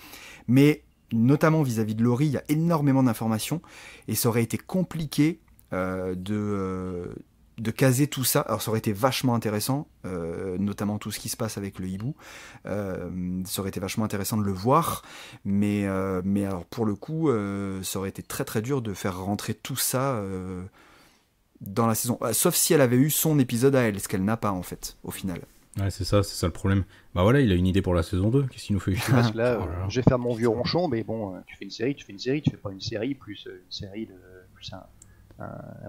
mais notamment vis-à-vis de Laurie, il y a énormément d'informations et ça aurait été compliqué de caser tout ça. Alors ça aurait été vachement intéressant, notamment tout ce qui se passe avec le hibou, ça aurait été vachement intéressant de le voir, mais alors pour le coup ça aurait été très très dur de faire rentrer tout ça dans la saison, sauf si elle avait eu son épisode à elle, ce qu'elle n'a pas en fait au final. Ouais, c'est ça le problème. Bah voilà, il a une idée pour la saison 2, qu'est-ce qu'il nous fait chier. Parce que là, je vais faire mon vieux ronchon, mais bon, tu fais une série, tu fais pas une série plus une série plus un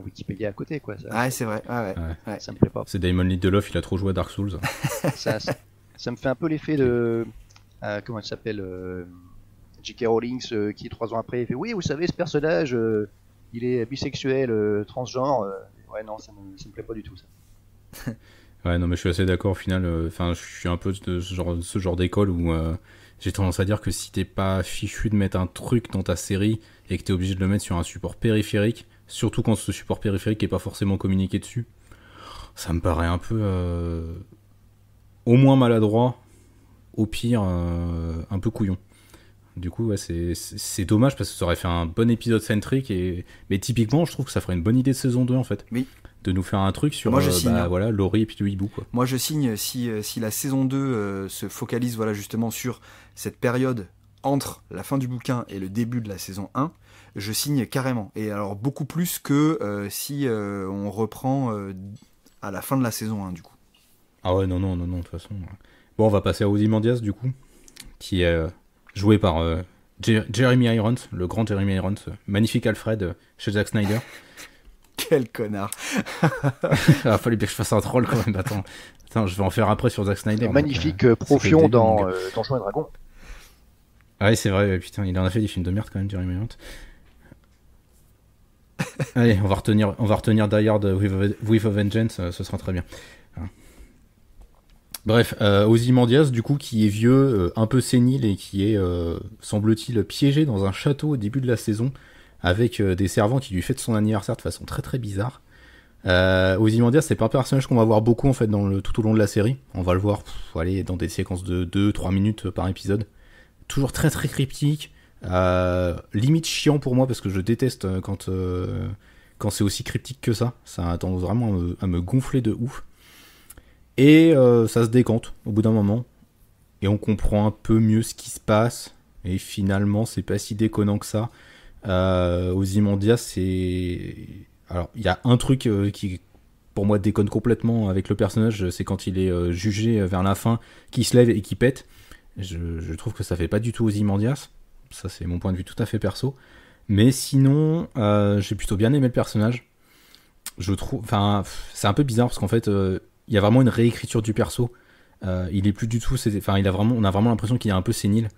Wikipédia à côté quoi. Ouais, c'est vrai. Ouais. Ça me plaît pas. C'est Damon Lindelof, il a trop joué à Dark Souls. ça me fait un peu l'effet de comment elle s'appelle, J.K. Rowling, qui 3 ans après il fait oui, vous savez ce personnage. Il est bisexuel, transgenre. Ouais, non, ça me plaît pas du tout, ça. Ouais, non, mais je suis assez d'accord au final. Enfin, je suis un peu de ce genre d'école où j'ai tendance à dire que si t'es pas fichu de mettre un truc dans ta série et que t'es obligé de le mettre sur un support périphérique, surtout quand ce support périphérique est pas forcément communiqué dessus, ça me paraît un peu au moins maladroit, au pire un peu couillon. Du coup, ouais, c'est dommage parce que ça aurait fait un bon épisode centrique. Mais typiquement, je trouve que ça ferait une bonne idée de saison 2 en fait. Oui. De nous faire un truc sur voilà, Laurie et puis le hibou. Quoi. Moi je signe si la saison 2 se focalise voilà, justement sur cette période entre la fin du bouquin et le début de la saison 1, je signe carrément. Et alors beaucoup plus que si on reprend à la fin de la saison 1 du coup. Ah ouais, non, de toute façon. Bon, on va passer à Ozymandias du coup, qui est joué par Jeremy Irons, le grand Jeremy Irons, magnifique Alfred chez Zack Snyder. Quel connard. Il fallait bien que je fasse un troll quand même. Attends, je vais en faire après sur Zack Snyder. Magnifique Profion dans Donjons et Dragons. Ah oui, c'est vrai, putain, il en a fait des films de merde quand même, Jeremy Irons. Allez, on va retenir Die Hard with a Vengeance, ce sera très bien. Bref, Ozymandias, du coup, qui est vieux, un peu sénile et qui est, semble-t-il, piégé dans un château au début de la saison, avec des servants qui lui fêtent son anniversaire de façon très très bizarre. Ozymandias, c'est pas un personnage qu'on va voir beaucoup en fait tout au long de la série. On va le voir dans des séquences de 2-3 minutes par épisode. Toujours très très cryptique, limite chiant pour moi parce que je déteste quand c'est aussi cryptique que ça. Ça a tendance vraiment à me gonfler de ouf. Et ça se décante au bout d'un moment. Et on comprend un peu mieux ce qui se passe. Et finalement, c'est pas si déconnant que ça. Ozymandias, c'est... Alors, il y a un truc qui, pour moi, déconne complètement avec le personnage. C'est quand il est jugé vers la fin, qu'il se lève et qu'il pète. Je trouve que ça fait pas du tout Ozymandias. Ça, c'est mon point de vue tout à fait perso. Mais sinon, j'ai plutôt bien aimé le personnage. Je trouve... Enfin, c'est un peu bizarre parce qu'en fait... il y a vraiment une réécriture du perso. Il est plus du tout. On a vraiment l'impression qu'il est un peu sénile.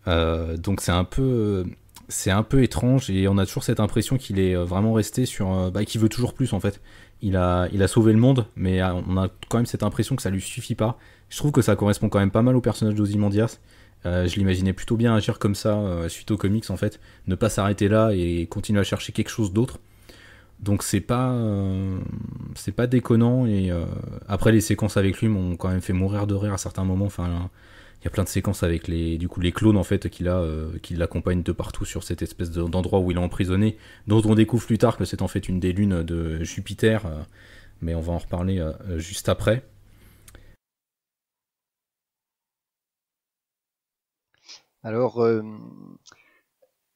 Donc c'est un peu étrange et on a toujours cette impression qu'il est vraiment resté sur. Qu'il veut toujours plus en fait. Il a sauvé le monde, mais on a quand même cette impression que ça lui suffit pas. Je trouve que ça correspond quand même pas mal au personnage d'Ozymandias. Je l'imaginais plutôt bien agir comme ça suite aux comics en fait. Ne pas s'arrêter là et continuer à chercher quelque chose d'autre. Donc c'est pas déconnant et après les séquences avec lui m'ont quand même fait mourir de rire à certains moments. Enfin, il y a plein de séquences avec les clones en fait qui l'accompagnent de partout sur cette espèce d'endroit où il est emprisonné, dont on découvre plus tard que c'est en fait une des lunes de Jupiter, mais on va en reparler juste après. Alors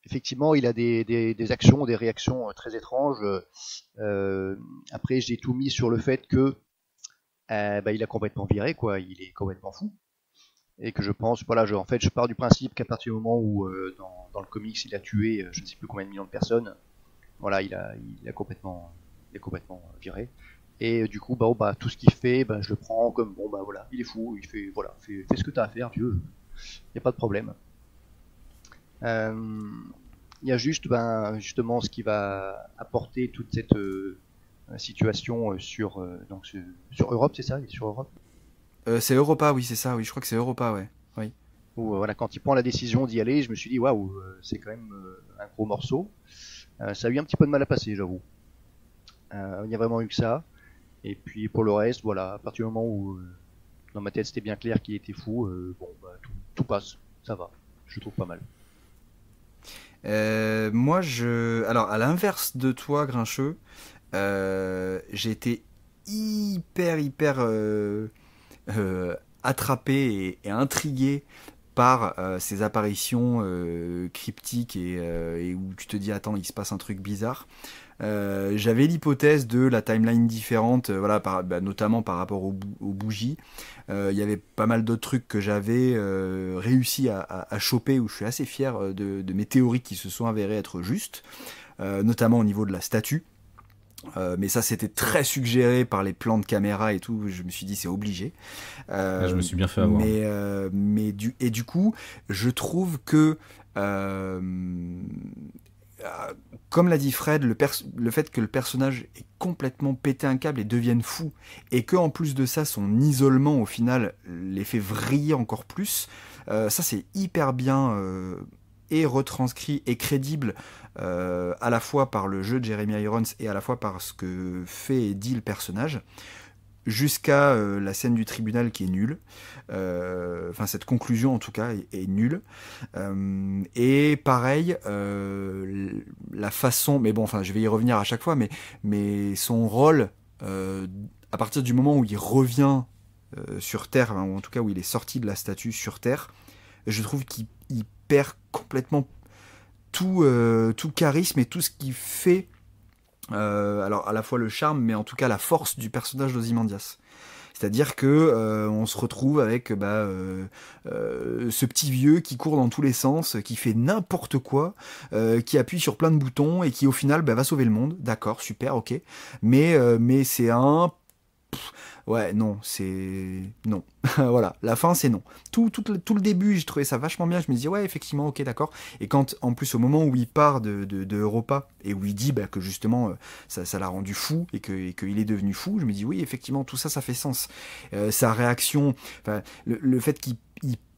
effectivement, il a des actions, des réactions très étranges. Après, j'ai tout mis sur le fait que il a complètement viré, quoi. Il est complètement fou. Et que je pense, voilà, en fait, je pars du principe qu'à partir du moment où dans le comics, il a tué je ne sais plus combien de millions de personnes, voilà, il a complètement viré. Et du coup, tout ce qu'il fait, je le prends comme voilà, il est fou, il fait, voilà, fais ce que tu as à faire, vieux, il n'y a pas de problème. Il y a juste justement ce qui va apporter toute cette situation sur Europe, c'est ça? Il est sur Europe? C'est Europa, oui, c'est ça, oui, je crois que c'est Europa, ouais. Oui. Où, voilà, quand il prend la décision d'y aller, je me suis dit waouh, c'est quand même un gros morceau. Ça a eu un petit peu de mal à passer, j'avoue. Il y a vraiment eu que ça. Et puis pour le reste, voilà, à partir du moment où dans ma tête c'était bien clair qu'il était fou, tout passe, ça va, je trouve pas mal. Moi, alors à l'inverse de toi, Grincheux, j'ai été hyper attrapé et intrigué par ces apparitions cryptiques et où tu te dis attends, il se passe un truc bizarre. J'avais l'hypothèse de la timeline différente, voilà, notamment par rapport aux bougies. Il y avait pas mal d'autres trucs que j'avais réussi à choper, où je suis assez fier de mes théories qui se sont avérées être justes, notamment au niveau de la statue. Mais ça, c'était très suggéré par les plans de caméra et tout. Je me suis dit c'est obligé. Je me suis bien fait avoir. Du coup, je trouve que comme l'a dit Fred, le fait que le personnage ait complètement pété un câble et devienne fou, et que en plus de ça, son isolement au final les fait vriller encore plus, ça c'est hyper bien et retranscrit et crédible à la fois par le jeu de Jeremy Irons et à la fois par ce que fait et dit le personnage, jusqu'à la scène du tribunal qui est nulle. Enfin, cette conclusion en tout cas est nulle. Et pareil, la façon, mais bon, enfin, je vais y revenir à chaque fois, mais son rôle, à partir du moment où il revient sur Terre, ou en tout cas où il est sorti de la statue sur Terre, je trouve qu'il perd complètement tout charisme et tout ce qui fait alors à la fois le charme mais en tout cas la force du personnage d'Ozymandias. C'est-à-dire que on se retrouve avec ce petit vieux qui court dans tous les sens, qui fait n'importe quoi, qui appuie sur plein de boutons et qui au final va sauver le monde. D'accord, super, ok. Mais c'est un... Ouais, non, c'est... Non. Voilà, la fin, c'est non. Tout le début, j'ai trouvé ça vachement bien. Je me dis, ouais, effectivement, ok, d'accord. Et quand, en plus, au moment où il part de Europa, et où il dit que justement, ça l'a rendu fou, et qu'il est devenu fou, je me dis, oui, effectivement, tout ça, ça fait sens. Sa réaction, le fait qu'il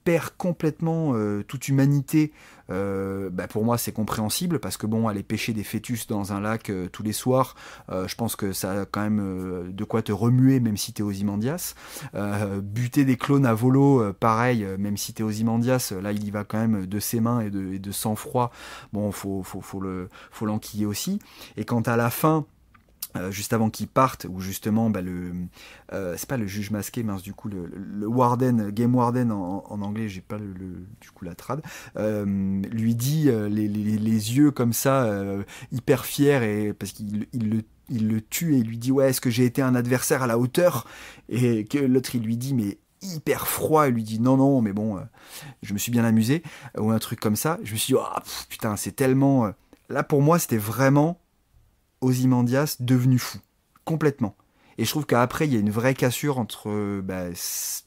perd complètement toute humanité, pour moi c'est compréhensible parce que bon, aller pêcher des fœtus dans un lac tous les soirs, je pense que ça a quand même de quoi te remuer même si t'es Ozymandias. Buter des clones à volo, pareil, même si t'es Ozymandias, là il y va quand même de ses mains et de sang-froid. Bon, faut l'enquiller aussi. Et quand à la fin, juste avant qu'ils partent, où justement c'est pas le juge masqué, mince, du coup le warden, game warden en anglais, j'ai pas du coup la trad, lui dit les yeux comme ça, hyper fiers, et parce qu'il le tue et il lui dit ouais, est-ce que j'ai été un adversaire à la hauteur, et que l'autre il lui dit mais hyper froid, il lui dit non mais bon, je me suis bien amusé, ou un truc comme ça. Je me suis dit putain, c'est tellement là pour moi c'était vraiment Ozymandias devenu fou, complètement. Et je trouve qu'après, il y a une vraie cassure entre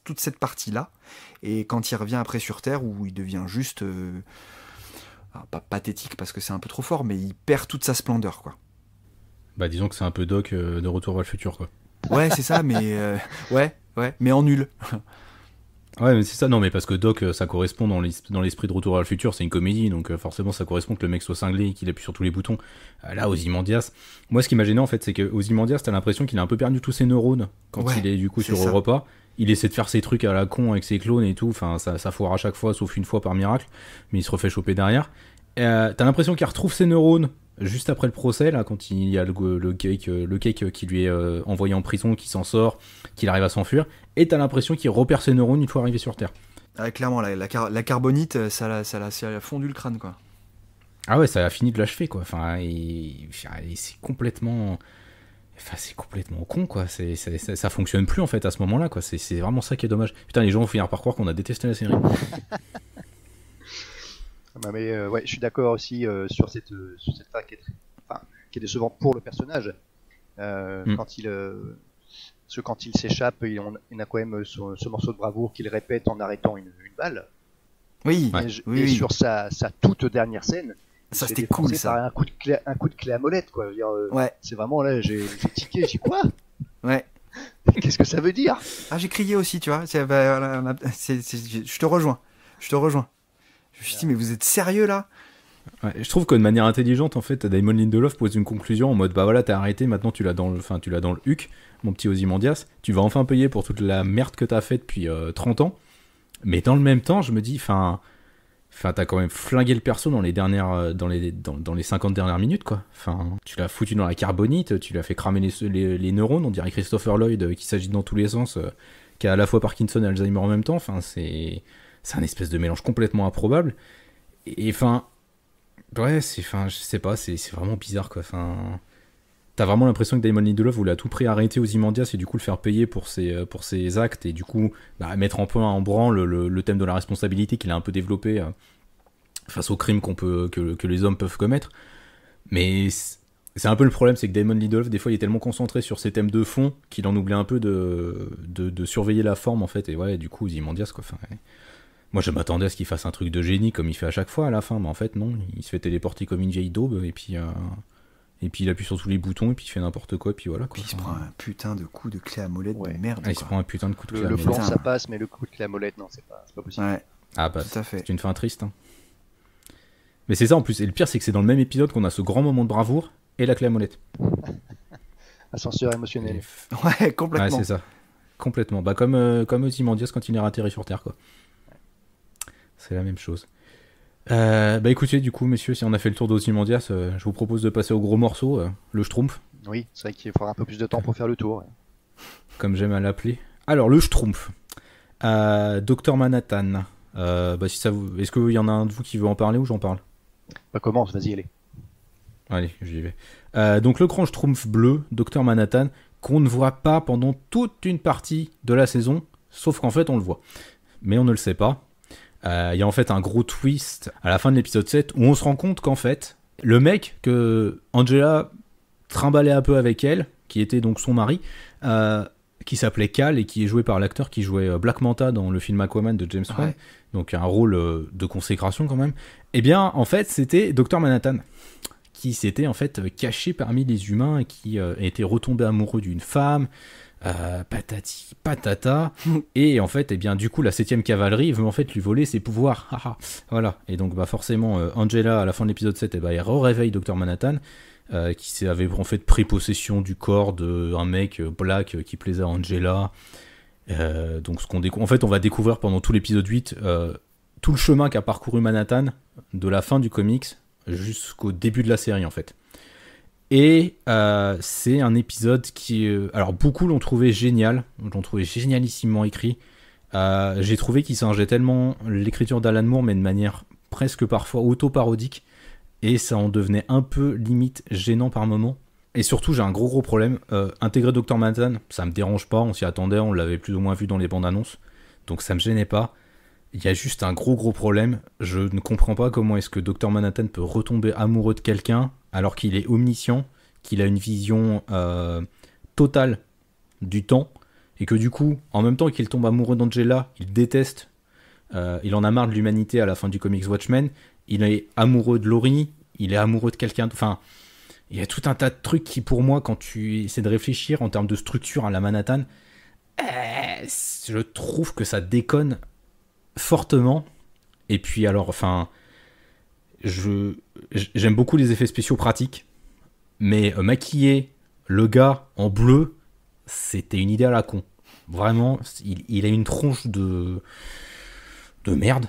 toute cette partie-là, et quand il revient après sur Terre, où il devient juste... pas pathétique, parce que c'est un peu trop fort, mais il perd toute sa splendeur, quoi. Disons que c'est un peu Doc de Retour vers le futur, quoi. Ouais, c'est ça, mais... ouais, mais en nul. Ouais, mais c'est ça, non, mais parce que Doc, ça correspond dans l'esprit de Retour vers le futur, c'est une comédie, donc forcément ça correspond que le mec soit cinglé et qu'il appuie sur tous les boutons. Là, Ozymandias, moi ce qui m'a gêné en fait, c'est que Ozymandias, t'as l'impression qu'il a un peu perdu tous ses neurones quand il est du coup sur Europa. Il essaie de faire ses trucs à la con avec ses clones et tout, enfin ça foire à chaque fois, sauf une fois par miracle, mais il se refait choper derrière. T'as l'impression qu'il retrouve ses neurones juste après le procès, là, quand il y a le cake qui lui est envoyé en prison, qui s'en sort, qu'il arrive à s'enfuir, et t'as l'impression qu'il repère ses neurones une fois arrivé sur Terre. Ah, clairement, la carbonite, ça l'a fondu le crâne, quoi. Ah ouais, ça a fini de l'achever, quoi. Enfin, et c'est complètement... Enfin, c'est complètement con, quoi. Ça fonctionne plus, en fait, à ce moment-là, quoi. C'est vraiment ça qui est dommage. Putain, les gens vont finir par croire qu'on a détesté la série. Mais ouais, je suis d'accord aussi sur cette fin qui est décevante pour le personnage. Quand il s'échappe, il a quand même ce morceau de bravoure qu'il répète en arrêtant une balle. Oui. Et sur sa toute dernière scène, ça c'était cool, ça. Par un coup de clé à molette, quoi. Je veux dire, ouais. C'est vraiment là, j'ai tiqué, j'ai dit quoi? Ouais. Qu'est-ce que ça veut dire? Ah, j'ai crié aussi, tu vois. Je te rejoins. Je me suis dit, mais vous êtes sérieux là? Ouais, je trouve que de manière intelligente, en fait, Damon Lindelof pose une conclusion en mode voilà, t'as arrêté, maintenant tu l'as dans le huc, mon petit Ozymandias, tu vas enfin payer pour toute la merde que t'as faite depuis 30 ans. Mais dans le même temps, je me dis, t'as quand même flingué le perso dans les 50 dernières minutes, quoi. Tu l'as foutu dans la carbonite, tu l'as fait cramer les neurones, on dirait Christopher Lloyd qui s'agite dans tous les sens, qui a à la fois Parkinson et Alzheimer en même temps. C'est un espèce de mélange complètement improbable. Et ouais, je sais pas, c'est vraiment bizarre, quoi. T'as vraiment l'impression que Damon Lindelof voulait à tout prix arrêter Ozymandias et du coup le faire payer pour ses actes, et du coup mettre en branle le thème de la responsabilité qu'il a un peu développé face aux crimes que les hommes peuvent commettre. Mais c'est un peu le problème, c'est que Damon Lindelof, des fois, il est tellement concentré sur ses thèmes de fond qu'il en oublie un peu de surveiller la forme, en fait. Et ouais, du coup, Ozymandias, quoi. Moi, je m'attendais à ce qu'il fasse un truc de génie comme il fait à chaque fois à la fin, mais en fait, non. Il se fait téléporter comme une vieille daube, et puis il appuie sur tous les boutons, et puis il fait n'importe quoi, et puis voilà, quoi. Puis il se prend un putain de coup de clé à molette de merde. Il se prend un putain de coup de clé à molette. Le plan, ça passe, mais le coup de clé à molette, non, c'est pas possible. Ouais. Ah tout à fait. C'est une fin triste. Hein. Mais c'est ça en plus, et le pire, c'est que c'est dans le même épisode qu'on a ce grand moment de bravoure et la clé à molette. Ascenseur émotionnel. Ouais, complètement. Ouais, c'est ça. Complètement. Comme Ozymandias quand il est atterri sur Terre, quoi. C'est la même chose. Écoutez, du coup, messieurs, si on a fait le tour d'Ozymandias, je vous propose de passer au gros morceau, le Schtroumpf. Oui, c'est vrai qu'il faudra un peu plus de temps pour faire le tour. Comme j'aime à l'appeler. Alors, le Schtroumpf. Dr Manhattan. Si ça vous... Est-ce qu'il y en a un de vous qui veut en parler ou j'en parle? Commence, vas-y, allez. Allez, j'y vais. Donc, le grand Schtroumpf bleu, Dr Manhattan, qu'on ne voit pas pendant toute une partie de la saison, sauf qu'en fait on le voit. Mais on ne le sait pas. Il y a en fait un gros twist à la fin de l'épisode 7 où on se rend compte qu'en fait, le mec que Angela trimballait un peu avec elle, qui était donc son mari, qui s'appelait Cal et qui est joué par l'acteur qui jouait Black Manta dans le film Aquaman de James Wan, donc un rôle de consécration quand même, eh bien en fait c'était Dr Manhattan qui s'était en fait caché parmi les humains et qui était retombé amoureux d'une femme, patati patata, et en fait, eh bien, du coup, la 7ème cavalerie veut en fait lui voler ses pouvoirs. Voilà. Et donc, bah, forcément, Angela, à la fin de l'épisode 7, eh ben, elle réveille Dr Manhattan, qui avait en fait pris possession du corps d'un mec black qui plaisait à Angela. Donc, en fait, on va découvrir pendant tout l'épisode 8 tout le chemin qu'a parcouru Manhattan de la fin du comics jusqu'au début de la série, en fait. Et c'est un épisode qui... alors beaucoup l'ont trouvé génial, l'ont trouvé génialissimement écrit. J'ai trouvé qu'il singeait tellement l'écriture d'Alan Moore, mais de manière presque parfois auto-parodique, et ça en devenait un peu limite gênant par moment. Et surtout, j'ai un gros problème. Intégrer Dr Manhattan, ça me dérange pas, on s'y attendait, on l'avait plus ou moins vu dans les bandes annonces, donc ça me gênait pas. Il y a juste un gros problème. Je ne comprends pas comment est-ce que Dr Manhattan peut retomber amoureux de quelqu'un alors qu'il est omniscient, qu'il a une vision totale du temps, et que du coup, en même temps qu'il tombe amoureux d'Angela, il déteste, il en a marre de l'humanité à la fin du comics Watchmen, il est amoureux de Laurie, il est amoureux de quelqu'un... Enfin, il y a tout un tas de trucs qui, pour moi, quand tu essaies de réfléchir en termes de structure à la Manhattan, je trouve que ça déconne fortement. Et puis alors, enfin, j'aime beaucoup les effets spéciaux pratiques, mais maquiller le gars en bleu, c'était une idée à la con. Vraiment, il a une tronche de merde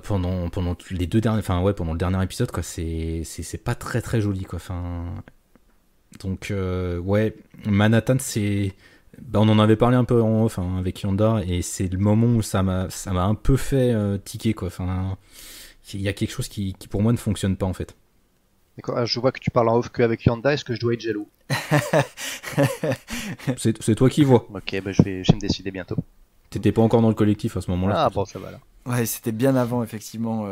pendant les deux derniers, enfin ouais, pendant le dernier épisode, quoi. C'est pas très joli, quoi. Enfin, donc ouais, Manhattan, c'est... Bah, on en avait parlé un peu en off, hein, avec Yanda, et c'est le moment où ça m'a un peu fait tiquer, quoi. Enfin, il y a quelque chose qui pour moi ne fonctionne pas, en fait. D'accord, je vois que tu parles en off qu'avec Yanda, est-ce que je dois être jaloux? C'est toi qui vois. Ok, bah je vais me décider bientôt. T'étais pas encore dans le collectif à ce moment-là. Ah bon, ça va là. Ouais, c'était bien avant, effectivement,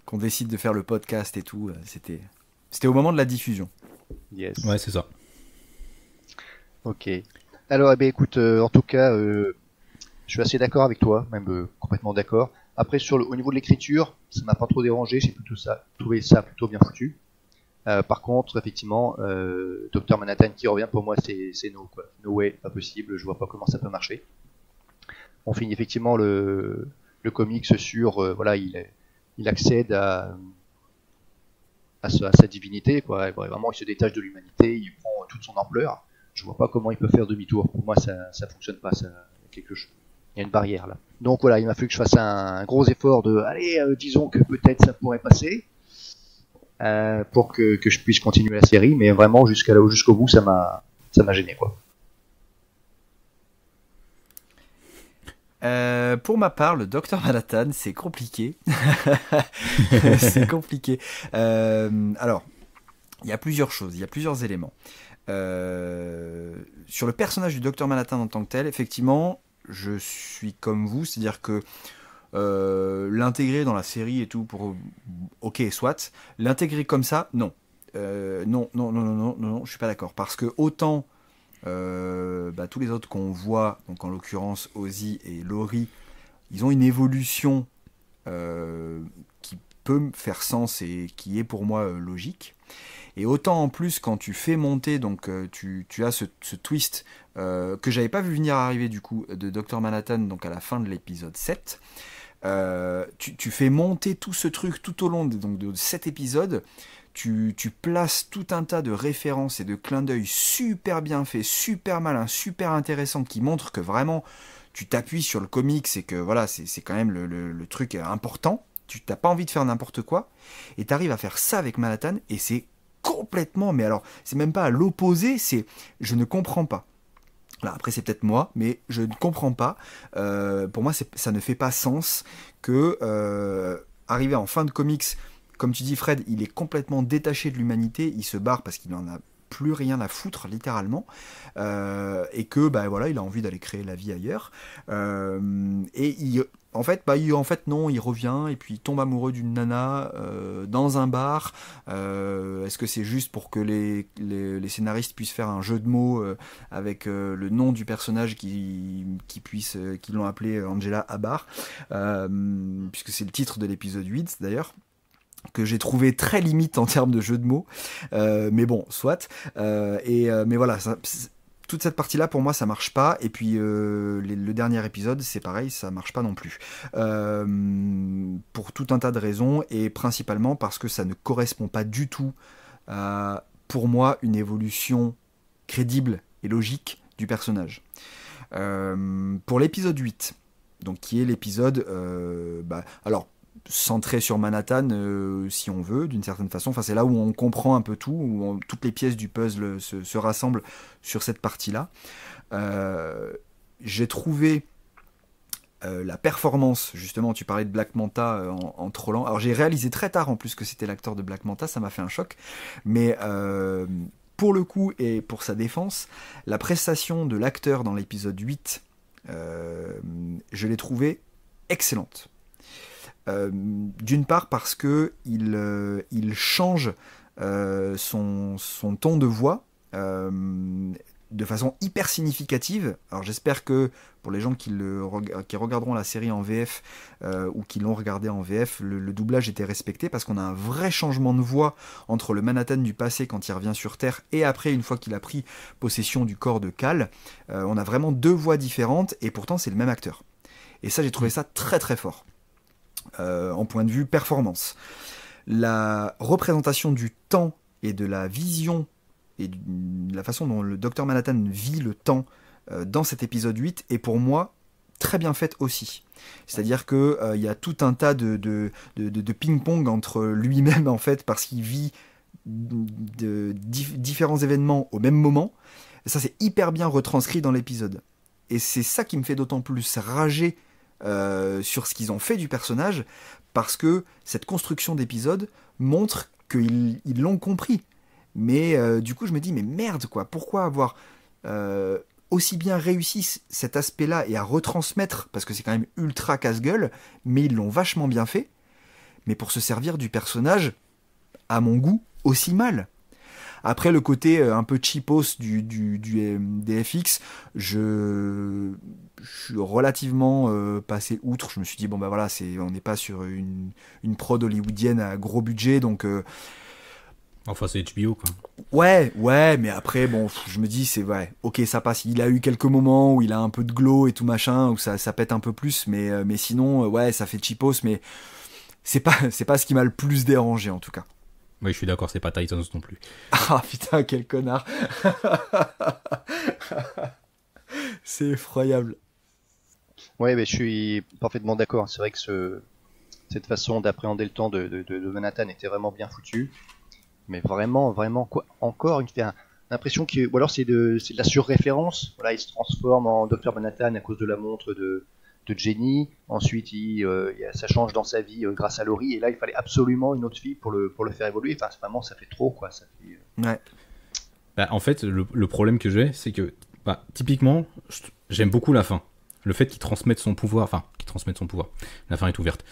qu'on décide de faire le podcast et tout. C'était au moment de la diffusion. Yes. Ouais, c'est ça. Ok. Alors, eh bien, écoute, en tout cas, je suis assez d'accord avec toi, même complètement d'accord. Après, au niveau de l'écriture, ça m'a pas trop dérangé, j'ai trouvé ça plutôt bien foutu. Par contre, effectivement, Dr Manhattan qui revient, pour moi, c'est no, quoi. No way, pas possible, je vois pas comment ça peut marcher. On finit effectivement le comics sur, voilà, il accède à sa divinité, quoi. Et vraiment, il se détache de l'humanité, il prend toute son ampleur. Je vois pas comment il peut faire demi-tour. Pour moi, ça fonctionne pas. Il y a une barrière là. Donc voilà, il m'a fallu que je fasse un gros effort de, allez, disons que peut-être ça pourrait passer, pour que je puisse continuer la série. Mais vraiment, jusqu'au bout, ça m'a gêné, quoi. Pour ma part, le Dr Manhattan, c'est compliqué. C'est compliqué. Alors, il y a plusieurs choses, il y a plusieurs éléments. Sur le personnage du Dr Manhattan en tant que tel, effectivement, je suis comme vous, c'est-à-dire que l'intégrer dans la série et tout, ok, soit. L'intégrer comme ça, non. Non, je suis pas d'accord. Parce que autant tous les autres qu'on voit, donc en l'occurrence Ozzy et Laurie, ils ont une évolution qui peut me faire sens et qui est pour moi logique. Et autant en plus quand tu fais monter, donc tu as ce twist que j'avais pas vu venir arriver du coup de Dr Manhattan, donc à la fin de l'épisode 7, tu fais monter tout ce truc tout au long de 7 épisodes. Tu places tout un tas de références et de clins d'œil super bien faits, super malins, super intéressants, qui montrent que vraiment tu t'appuies sur le comics et que voilà, c'est quand même le truc important. Tu n'as pas envie de faire n'importe quoi et tu arrives à faire ça avec Manhattan et c'est complètement, mais alors c'est même pas à l'opposé, c'est je ne comprends pas. Là, après c'est peut-être moi, mais je ne comprends pas. Pour moi ça ne fait pas sens que arriver en fin de comics, comme tu dis Fred, il est complètement détaché de l'humanité, il se barre parce qu'il en a plus rien à foutre littéralement, et que voilà, il a envie d'aller créer la vie ailleurs, et en fait, non, il revient et puis il tombe amoureux d'une nana dans un bar. Est-ce que c'est juste pour que les scénaristes puissent faire un jeu de mots avec le nom du personnage qui l'ont appelé Angela Abar, puisque c'est le titre de l'épisode 8 d'ailleurs, que j'ai trouvé très limite en termes de jeu de mots, mais bon, soit. Mais voilà, toute cette partie-là, pour moi, ça marche pas. Et puis, le dernier épisode, c'est pareil, ça marche pas non plus. Pour tout un tas de raisons, et principalement parce que ça ne correspond pas du tout à, pour moi, une évolution crédible et logique du personnage. Pour l'épisode 8, donc qui est l'épisode... alors, centré sur Manhattan, si on veut, d'une certaine façon. Enfin, c'est là où on comprend un peu tout, où toutes les pièces du puzzle se rassemblent sur cette partie-là. J'ai trouvé la performance, justement, tu parlais de Black Manta en trollant. Alors, j'ai réalisé très tard en plus que c'était l'acteur de Black Manta, ça m'a fait un choc. Mais pour le coup, et pour sa défense, la prestation de l'acteur dans l'épisode 8, je l'ai trouvée excellente. D'une part parce que il change son ton de voix de façon hyper significative. Alors j'espère que pour les gens qui regarderont la série en VF ou qui l'ont regardé en VF, le doublage était respecté, parce qu'on a un vrai changement de voix entre le Manhattan du passé quand il revient sur Terre et après, une fois qu'il a pris possession du corps de Cal. On a vraiment deux voix différentes et pourtant c'est le même acteur. Et ça, j'ai trouvé ça très très fort. En point de vue performance. La représentation du temps et de la vision et de la façon dont le Dr Manhattan vit le temps dans cet épisode 8 est pour moi très bien faite aussi. C'est-à-dire qu'il y a tout un tas de ping-pong entre lui-même, en fait, parce qu'il vit différents événements au même moment. Et ça, c'est hyper bien retranscrit dans l'épisode. Et c'est ça qui me fait d'autant plus rager sur ce qu'ils ont fait du personnage, parce que cette construction d'épisode montre qu'ils l'ont compris. Mais du coup je me dis, mais merde quoi, pourquoi avoir aussi bien réussi cet aspect-là et à retransmettre, parce que c'est quand même ultra casse-gueule, mais ils l'ont vachement bien fait, mais pour se servir du personnage, à mon goût, aussi mal. Après, le côté un peu cheapos des FX, je suis relativement passé outre. Je me suis dit, bon bah voilà, on n'est pas sur une prod hollywoodienne à gros budget, donc... Enfin, c'est HBO, quoi. Ouais, mais après, bon, je me dis, c'est vrai, ok, ça passe. Il a eu quelques moments où il a un peu de glow et tout machin, où ça pète un peu plus, mais sinon, ouais, ça fait cheapos, mais c'est pas ce qui m'a le plus dérangé, en tout cas. Oui, je suis d'accord, c'est pas Titans non plus. Ah putain, quel connard. C'est effroyable. Ouais, mais je suis parfaitement d'accord. C'est vrai que cette façon d'appréhender le temps de Manhattan était vraiment bien foutue. Mais vraiment, quoi. Encore l'impression ou alors c'est de la surréférence. Voilà, il se transforme en Dr Manhattan à cause de la montre de Jenny. Ensuite, ça change dans sa vie grâce à Laurie. Et là, il fallait absolument une autre fille pour le faire évoluer. Enfin, vraiment, ça fait trop, quoi. Ça fait... Ouais. Bah, en fait, le problème que j'ai, c'est que, typiquement, j'aime beaucoup la fin. Le fait qu'il transmette son pouvoir. La fin est ouverte.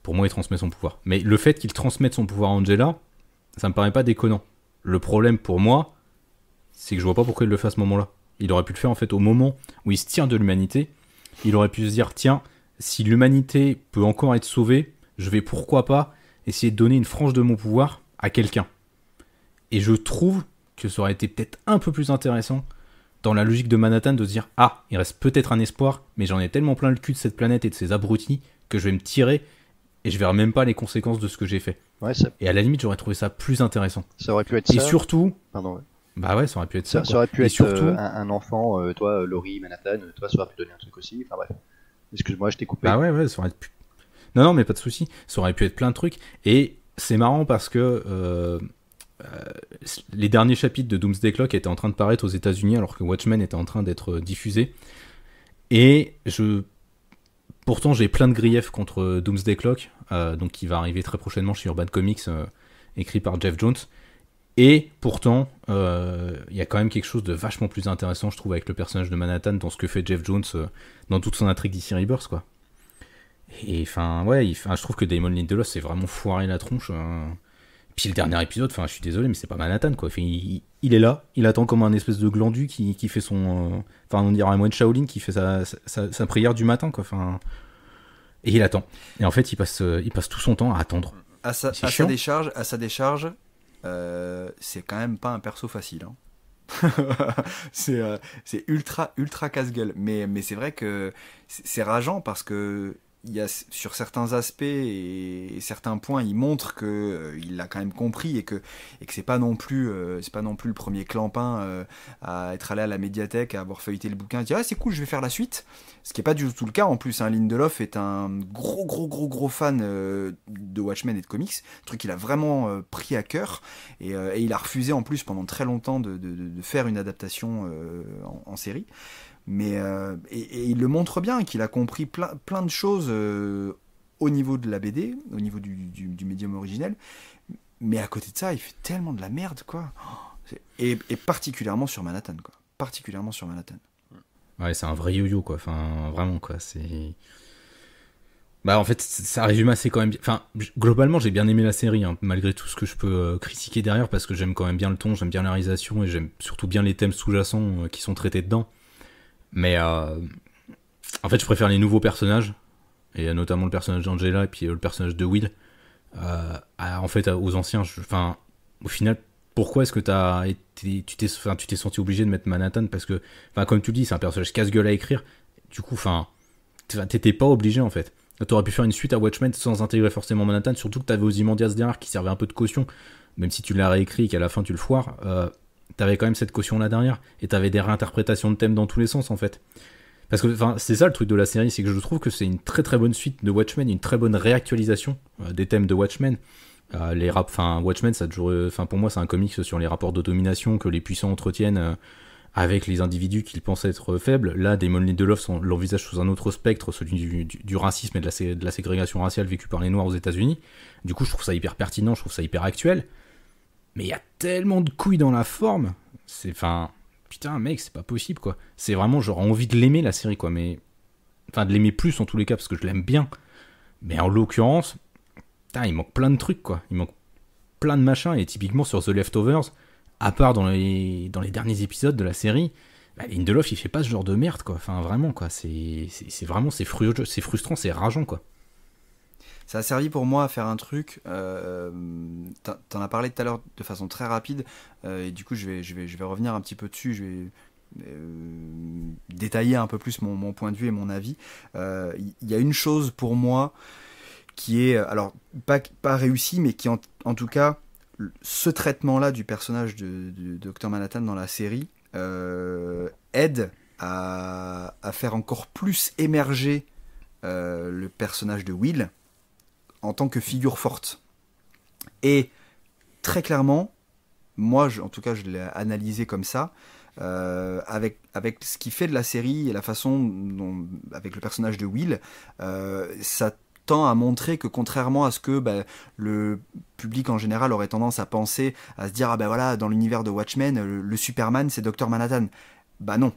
Pour moi, il transmet son pouvoir. Mais le fait qu'il transmette son pouvoir à Angela, ça me paraît pas déconnant. Le problème pour moi, c'est que je vois pas pourquoi il le fait à ce moment-là. Il aurait pu le faire, en fait, au moment où il se tire de l'humanité. Il aurait pu se dire, tiens, si l'humanité peut encore être sauvée, je vais pourquoi pas essayer de donner une frange de mon pouvoir à quelqu'un. Et je trouve que ça aurait été peut-être un peu plus intéressant dans la logique de Manhattan de se dire, ah, il reste peut-être un espoir, mais j'en ai tellement plein le cul de cette planète et de ces abrutis que je vais me tirer et je verrai même pas les conséquences de ce que j'ai fait. Ouais, et à la limite, j'aurais trouvé ça plus intéressant. Ça aurait pu être ça. Et surtout... Pardon, ouais. Bah ouais, ça aurait pu être ça. Ça aurait pu être surtout... un enfant, toi, Laurie, Manhattan, toi, ça aurait pu donner un truc aussi. Enfin bref. Excuse-moi, je t'ai coupé. Bah ouais, ça aurait pu... Non, mais pas de souci. Ça aurait pu être plein de trucs. Et c'est marrant parce que les derniers chapitres de Doomsday Clock étaient en train de paraître aux États-Unis alors que Watchmen était en train d'être diffusé. Et pourtant, j'ai plein de griefs contre Doomsday Clock, donc qui va arriver très prochainement chez Urban Comics, écrit par Jeff Jones. Et pourtant, il y a quand même quelque chose de vachement plus intéressant, je trouve, avec le personnage de Manhattan dans ce que fait Jeff Jones dans toute son intrigue DC Rebirth, quoi. Et enfin, ouais, je trouve que Damon Lindelof s'est vraiment foiré la tronche. Puis le dernier épisode, enfin, je suis désolé, mais c'est pas Manhattan, quoi. Enfin, il est là, il attend comme un espèce de glandu qui fait son. Enfin, on dirait un moine Shaolin qui fait sa prière du matin, quoi. Enfin, et il attend. Et en fait, il passe tout son temps à attendre. À sa décharge, c'est quand même pas un perso facile. Hein. c'est ultra casse-gueule. Mais c'est vrai que c'est rageant parce que il y a, sur certains aspects et certains points, il montre que il l'a quand même compris et que c'est pas non plus le premier clampin à être allé à la médiathèque, à avoir feuilleté le bouquin, et dire c'est cool, je vais faire la suite. Ce qui est pas du tout le cas en plus. Hein. Lindelof est un gros fan de Watchmen et de comics, truc qu'il a vraiment pris à cœur et il a refusé en plus pendant très longtemps de faire une adaptation en série. Mais et il le montre bien, qu'il a compris plein de choses au niveau de la BD, au niveau du médium originel. Mais à côté de ça, il fait tellement de la merde, quoi. Et particulièrement sur Manhattan, quoi. Particulièrement sur Manhattan. Ouais, c'est un vrai yo-yo, quoi. Enfin, vraiment, quoi. C'est. Bah, en fait, ça résume assez quand même bien. Enfin, globalement, j'ai bien aimé la série, hein, malgré tout ce que je peux critiquer derrière, parce que j'aime quand même bien le ton, j'aime bien la réalisation, et j'aime surtout bien les thèmes sous-jacents qui sont traités dedans. Mais en fait, je préfère les nouveaux personnages, et notamment le personnage d'Angela et puis le personnage de Will, en fait, aux anciens. Enfin, au final, pourquoi est-ce que tu t'es senti obligé de mettre Manhattan? Parce que, comme tu le dis, c'est un personnage casse-gueule à écrire. Du coup, t'étais pas obligé en fait. T'aurais pu faire une suite à Watchmen sans intégrer forcément Manhattan, surtout que t'avais Ozymandias derrière qui servait un peu de caution, même si tu l'as réécrit et qu'à la fin tu le foires. T'avais quand même cette caution là derrière et t'avais des réinterprétations de thèmes dans tous les sens en fait. Parce que c'est ça le truc de la série, c'est que je trouve que c'est une très très bonne suite de Watchmen, une très bonne réactualisation des thèmes de Watchmen. Watchmen, ça a toujours, pour moi c'est un comics sur les rapports de domination que les puissants entretiennent avec les individus qu'ils pensent être faibles. Là, Damon Lindelof l'envisage sous un autre spectre, celui du racisme et de la ségrégation raciale vécue par les Noirs aux États-Unis. Du coup, je trouve ça hyper pertinent, je trouve ça hyper actuel. Mais il y a tellement de couilles dans la forme. Putain, mec, c'est pas possible, quoi. C'est vraiment, j'aurais envie de l'aimer, la série, quoi. Mais. Enfin, de l'aimer plus, en tous les cas, parce que je l'aime bien. Mais en l'occurrence, putain, il manque plein de trucs, quoi. Il manque plein de machins. Et typiquement, sur The Leftovers, à part dans les derniers épisodes de la série, Lindelof, il fait pas ce genre de merde, quoi. Enfin, vraiment, quoi. C'est frustrant, c'est rageant, quoi. Ça a servi pour moi à faire un truc. T'en as parlé tout à l'heure de façon très rapide, et du coup je vais revenir un petit peu dessus. Je vais détailler un peu plus mon point de vue et mon avis. Il y a une chose pour moi qui est, alors pas réussie, mais qui en tout cas, ce traitement-là du personnage de Dr Manhattan dans la série aide à faire encore plus émerger le personnage de Will en tant que figure forte. Et très clairement, moi, en tout cas, je l'ai analysé comme ça, avec ce qu'il fait de la série et la façon dont, avec le personnage de Will, ça tend à montrer que contrairement à ce que le public en général aurait tendance à penser, à se dire, voilà, dans l'univers de Watchmen, le Superman, c'est Dr Manhattan. Non.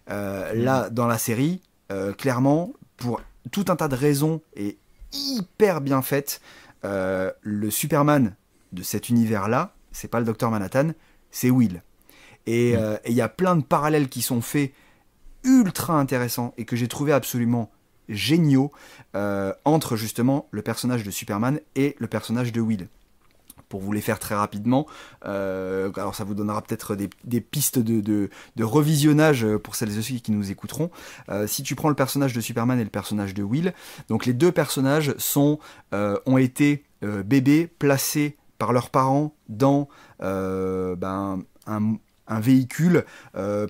Là, dans la série, clairement, pour tout un tas de raisons et hyper bien faite, le Superman de cet univers-là, c'est pas le Dr Manhattan, c'est Will. Et il y a plein de parallèles qui sont faits ultra intéressants et que j'ai trouvé absolument géniaux entre justement le personnage de Superman et le personnage de Will. Pour vous les faire très rapidement, alors ça vous donnera peut-être des pistes de revisionnage pour celles et ceux qui nous écouteront. Si tu prends le personnage de Superman et le personnage de Will, donc les deux personnages ont été bébés placés par leurs parents dans un véhicule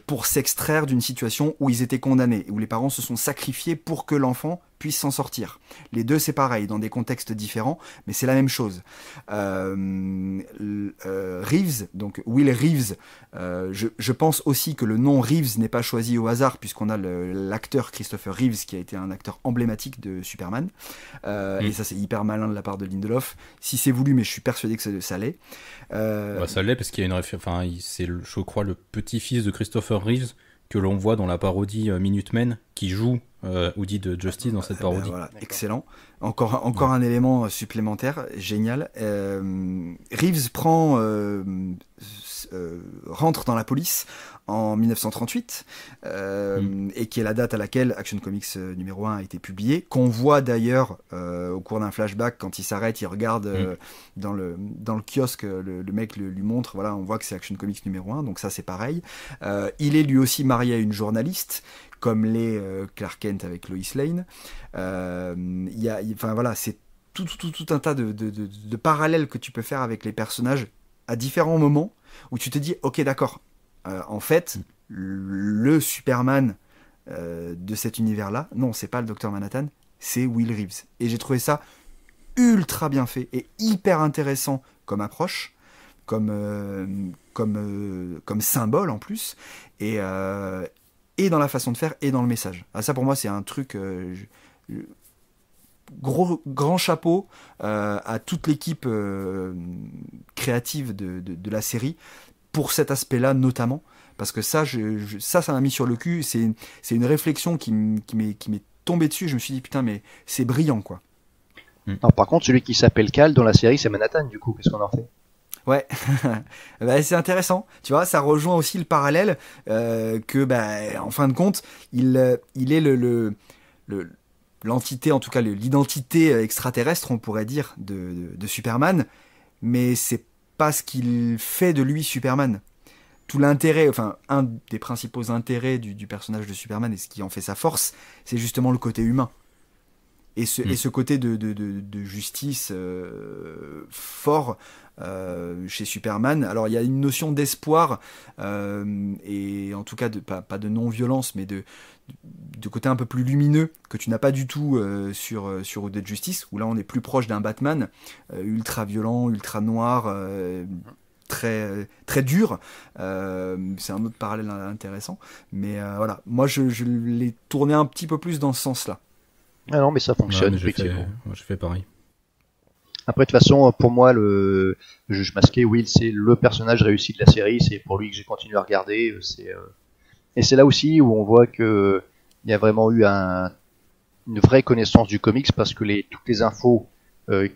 pour s'extraire d'une situation où ils étaient condamnés, où les parents se sont sacrifiés pour que l'enfant puisse s'en sortir. Les deux, c'est pareil, dans des contextes différents, mais c'est la même chose. Reeves, donc Will Reeves, je pense aussi que le nom Reeves n'est pas choisi au hasard, puisqu'on a l'acteur Christopher Reeves, qui a été un acteur emblématique de Superman. Et ça, c'est hyper malin de la part de Lindelof. Si c'est voulu, mais je suis persuadé que ça l'est. Ça l'est, parce qu'il y a une référence. Enfin, c'est, je crois, le petit-fils de Christopher Reeves que l'on voit dans la parodie Minutemen, qui joue Woody de Justice dans cette parodie. Voilà, excellent. Encore un élément supplémentaire, génial. Reeves rentre dans la police en 1938, et qui est la date à laquelle Action Comics numéro 1 a été publié, qu'on voit d'ailleurs au cours d'un flashback, quand il s'arrête, il regarde dans le kiosque, le mec lui montre, voilà, on voit que c'est Action Comics numéro 1, donc ça c'est pareil. Il est lui aussi marié à une journaliste, comme l'est Clark Kent avec Lois Lane. Enfin voilà, c'est tout un tas de parallèles que tu peux faire avec les personnages à différents moments, où tu te dis, ok d'accord, en fait, le Superman de cet univers-là, non, c'est pas le Dr Manhattan, c'est Will Reeves. Et j'ai trouvé ça ultra bien fait et hyper intéressant comme approche, comme symbole en plus, et dans la façon de faire et dans le message. Ah, ça pour moi c'est un truc... grand chapeau à toute l'équipe créative de la série pour cet aspect-là notamment, parce que ça m'a mis sur le cul. C'est une réflexion qui m'est tombée dessus. Je me suis dit putain, mais c'est brillant quoi. Alors, par contre, celui qui s'appelle Cal dans la série, c'est Manhattan, du coup, qu'est-ce qu'on en fait? Ouais, bah, c'est intéressant. Tu vois, ça rejoint aussi le parallèle que, en fin de compte, il est l'entité, en tout cas l'identité extraterrestre, on pourrait dire, de Superman, mais c'est pas ce qu'il fait de lui Superman. Tout l'intérêt, enfin, un des principaux intérêts du personnage de Superman, et ce qui en fait sa force, c'est justement le côté humain. Et ce côté de justice fort chez Superman. Alors il y a une notion d'espoir, et en tout cas pas de non-violence, mais de côté un peu plus lumineux que tu n'as pas du tout sur Route de Justice, où là on est plus proche d'un Batman ultra violent, ultra noir, très, très dur. C'est un autre parallèle intéressant, mais voilà, moi je l'ai tourné un petit peu plus dans ce sens-là. Ah non, mais ça fonctionne, Ouais, mais effectivement. j'ai fait pareil. Après, de toute façon, pour moi, le juge masqué, Will, c'est le personnage réussi de la série. C'est pour lui que j'ai continué à regarder. Et c'est là aussi où on voit que il y a vraiment eu une vraie connaissance du comics, parce que toutes les infos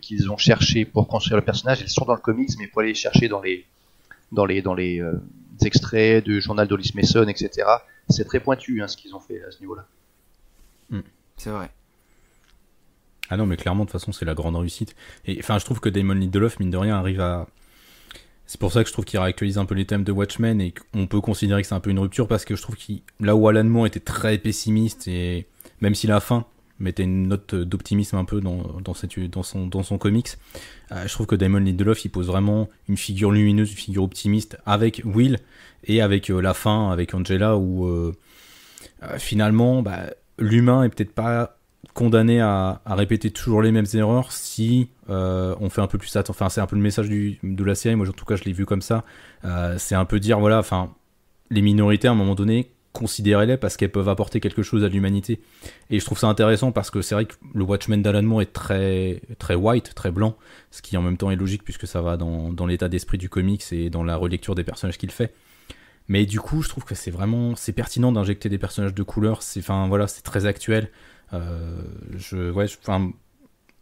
qu'ils ont cherchées pour construire le personnage, elles sont dans le comics, mais il faut aller les chercher dans les extraits du journal d'Hollis Mason, etc. C'est très pointu, ce qu'ils ont fait à ce niveau-là. C'est vrai. Ah non, mais clairement, de toute façon, c'est la grande réussite. Et enfin, je trouve que Damon Lindelof, mine de rien, arrive à... C'est pour ça que je trouve qu'il réactualise un peu les thèmes de Watchmen, et qu'on peut considérer que c'est un peu une rupture, parce que je trouve là où Alan Moore était très pessimiste, et même si la fin mettait une note d'optimisme un peu dans son comics, je trouve que Damon Lindelof, il pose vraiment une figure lumineuse, une figure optimiste avec Will, et avec la fin, avec Angela, où finalement, l'humain est peut-être pas condamné à répéter toujours les mêmes erreurs si on fait un peu plus attention. Enfin, c'est un peu le message de la série. Moi, en tout cas, je l'ai vu comme ça. C'est un peu dire, voilà, enfin, les minorités, à un moment donné, considérez-les parce qu'elles peuvent apporter quelque chose à l'humanité. Et je trouve ça intéressant parce que c'est vrai que le Watchmen d'Alan Moore est très, très white, très blanc, ce qui en même temps est logique puisque ça va dans l'état d'esprit du comics et dans la relecture des personnages qu'il fait. Mais du coup, je trouve que c'est pertinent d'injecter des personnages de couleur. C'est très actuel.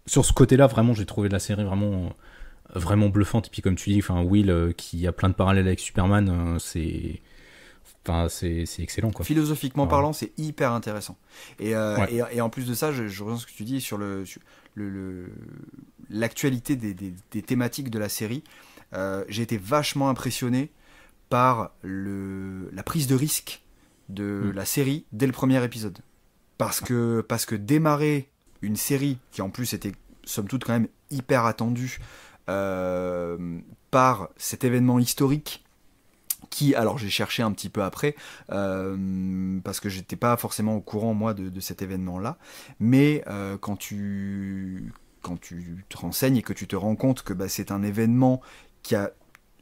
Sur ce côté-là, vraiment, j'ai trouvé la série vraiment bluffante. Et puis, comme tu dis, Will qui a plein de parallèles avec Superman, c'est excellent, quoi. Philosophiquement parlant, c'est hyper intéressant. Et en plus de ça, je reviens à ce que tu dis sur l'actualité des thématiques de la série. J'ai été vachement impressionné par la prise de risque de la série dès le premier épisode. Parce que démarrer une série qui en plus était somme toute quand même hyper attendue par cet événement historique Alors j'ai cherché un petit peu après, parce que j'étais pas forcément au courant moi de cet événement-là, mais quand tu te renseignes et que tu te rends compte que c'est un événement qui a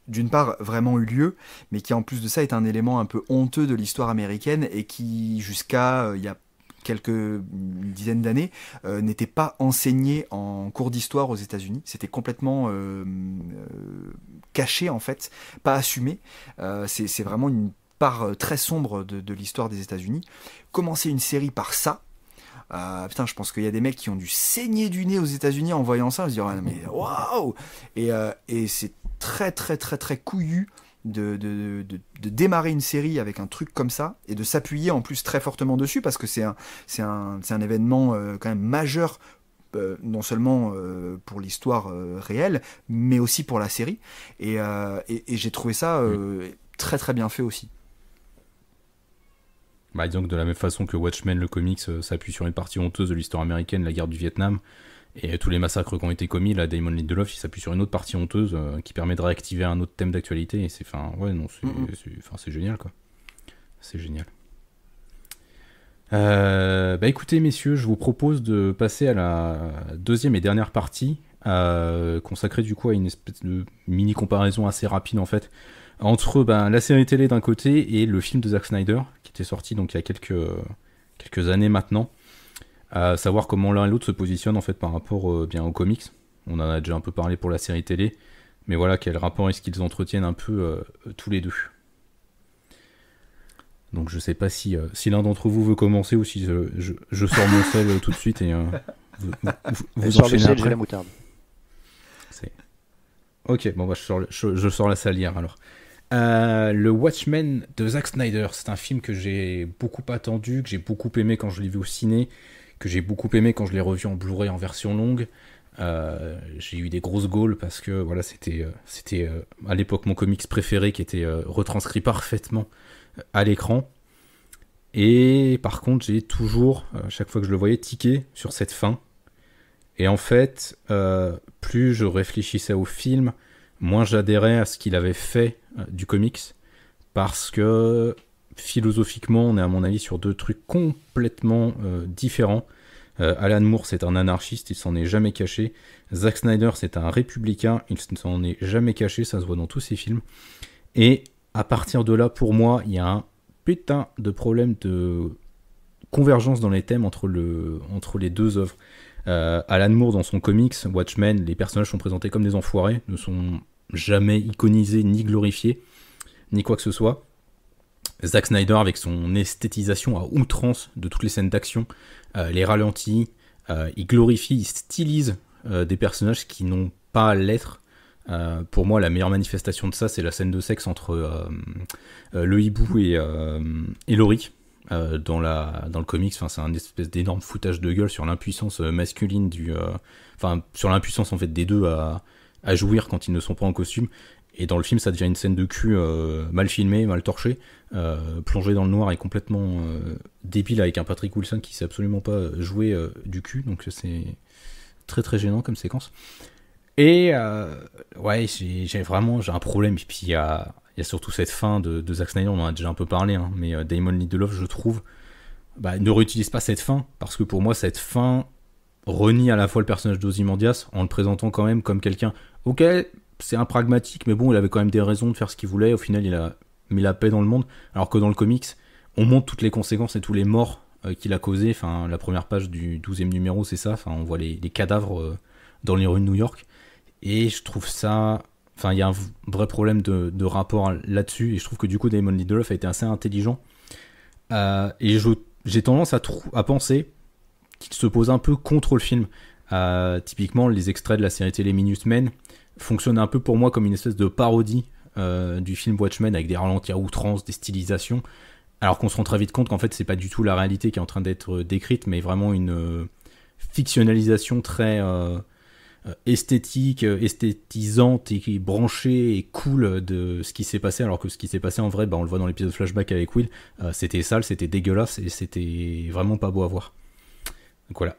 d'une part vraiment eu lieu, mais qui en plus de ça est un élément un peu honteux de l'histoire américaine et qui jusqu'à il y a une dizaine d'années, n'était pas enseigné en cours d'histoire aux États-Unis. C'était complètement caché en fait, pas assumé. C'est vraiment une part très sombre de l'histoire des États-Unis. Commencer une série par ça. Putain, je pense qu'il y a des mecs qui ont dû saigner du nez aux États-Unis en voyant ça, se dire ah, mais waouh. Et c'est très très très très couillu de démarrer une série avec un truc comme ça et de s'appuyer en plus très fortement dessus parce que c'est un événement quand même majeur, non seulement pour l'histoire réelle mais aussi pour la série et j'ai trouvé ça très très bien fait aussi. Disons que de la même façon que Watchmen, le comics, s'appuie sur une partie honteuse de l'histoire américaine, la guerre du Vietnam, et tous les massacres qui ont été commis, là, Damon Lindelof, il s'appuie sur une autre partie honteuse qui permet de réactiver un autre thème d'actualité, et c'est génial, quoi. C'est génial. Écoutez, messieurs, je vous propose de passer à la deuxième et dernière partie, consacrée du coup à une espèce de mini-comparaison assez rapide, en fait, entre la série télé d'un côté et le film de Zack Snyder, qui était sorti donc il y a quelques années maintenant. À savoir comment l'un et l'autre se positionnent en fait par rapport aux comics. On en a déjà un peu parlé pour la série télé, mais voilà, quel rapport est-ce qu'ils entretiennent un peu tous les deux. Donc je sais pas si l'un d'entre vous veut commencer ou si je sors mon sel tout de suite et vous enchaînez après. J'ai la moutarde. Ok, bon je sors la salière alors. Le Watchmen de Zack Snyder, c'est un film que j'ai beaucoup attendu, que j'ai beaucoup aimé quand je l'ai vu au ciné, que j'ai beaucoup aimé quand je l'ai revu en Blu-ray en version longue. J'ai eu des grosses gaules parce que voilà, c'était à l'époque mon comics préféré qui était retranscrit parfaitement à l'écran. Et par contre, j'ai toujours, chaque fois que je le voyais, tiqué sur cette fin. Et en fait, plus je réfléchissais au film, moins j'adhérais à ce qu'il avait fait du comics, parce que philosophiquement, on est à mon avis sur deux trucs complètement différents. Alan Moore, c'est un anarchiste, il s'en est jamais caché. Zack Snyder, c'est un républicain, il s'en est jamais caché, ça se voit dans tous ses films. Et à partir de là, pour moi, il y a un putain de problème de convergence dans les thèmes entre les deux œuvres. Alan Moore, dans son comics Watchmen, les personnages sont présentés comme des enfoirés, ne sont jamais iconisés ni glorifiés, ni quoi que ce soit. Zack Snyder, avec son esthétisation à outrance de toutes les scènes d'action, les ralentis, il glorifie, il stylise des personnages qui n'ont pas à l'être. Pour moi, la meilleure manifestation de ça, c'est la scène de sexe entre le hibou et Laurie. Dans le comics, c'est un espèce d'énorme foutage de gueule sur l'impuissance masculine sur l'impuissance en fait des deux à jouir quand ils ne sont pas en costume. Et dans le film, ça devient une scène de cul mal filmée, mal torchée, plongée dans le noir et complètement débile, avec un Patrick Wilson qui sait absolument pas jouer du cul. Donc c'est très très gênant comme séquence. Et ouais, j'ai un problème. Et puis il y a surtout cette fin de Zack Snyder, on en a déjà un peu parlé, hein, mais Damon Lindelof, je trouve, ne réutilise pas cette fin, parce que pour moi, cette fin renie à la fois le personnage d'Ozymandias en le présentant quand même comme quelqu'un, ok, c'est un pragmatique, mais bon, il avait quand même des raisons de faire ce qu'il voulait, au final, il a mis la paix dans le monde, alors que dans le comics, on montre toutes les conséquences et tous les morts qu'il a causés. Enfin, la première page du 12e numéro, c'est ça, on voit les cadavres dans les rues de New York, et je trouve ça... il y a un vrai problème de rapport là-dessus, et je trouve que du coup Damon Lindelof a été assez intelligent. Et j'ai tendance à penser qu'il se pose un peu contre le film. Typiquement, les extraits de la série télé Minutemen fonctionnent un peu pour moi comme une espèce de parodie du film Watchmen, avec des ralentis à outrance, des stylisations, alors qu'on se rend très vite compte qu'en fait c'est pas du tout la réalité qui est en train d'être décrite, mais vraiment une fictionnalisation très... esthétique, esthétisante et branchée et cool de ce qui s'est passé, alors que ce qui s'est passé en vrai, on le voit dans l'épisode flashback avec Will, c'était sale, c'était dégueulasse et c'était vraiment pas beau à voir. Donc voilà,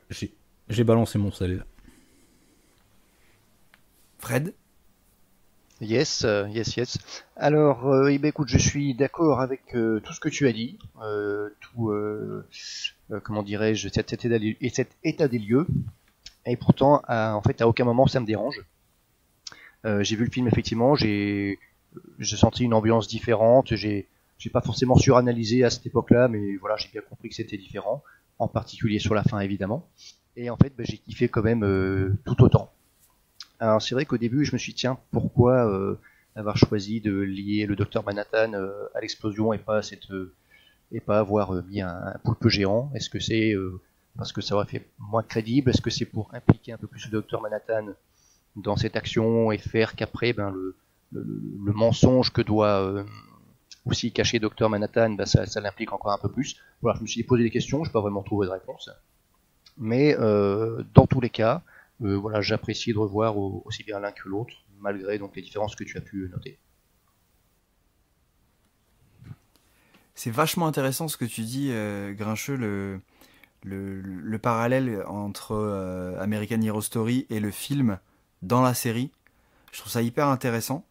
j'ai balancé mon sel. Fred ? Yes. Alors, eh ben, écoute, je suis d'accord avec tout ce que tu as dit, comment dirais-je, cet état des lieux. Et pourtant, en fait, à aucun moment ça me dérange. J'ai vu le film effectivement, j'ai senti une ambiance différente. J'ai pas forcément suranalysé à cette époque-là, mais voilà, j'ai bien compris que c'était différent, en particulier sur la fin évidemment. Et en fait, ben, j'ai kiffé quand même tout autant. Alors c'est vrai qu'au début, je me suis dit, tiens, pourquoi avoir choisi de lier le docteur Manhattan à l'explosion et pas avoir mis un poulpe géant. Est-ce que c'est parce que ça aurait fait moins crédible? Est-ce que c'est pour impliquer un peu plus le docteur Manhattan dans cette action et faire qu'après, ben, le mensonge que doit aussi cacher Docteur Manhattan, ben, ça l'implique encore un peu plus. Voilà, je me suis posé des questions, je n'ai pas vraiment trouvé de réponse. Mais dans tous les cas, voilà, j'apprécie de revoir aussi bien l'un que l'autre, malgré donc les différences que tu as pu noter. C'est vachement intéressant ce que tu dis, Grincheux, le parallèle entre American Horror Story et le film dans la série. Je trouve ça hyper intéressant.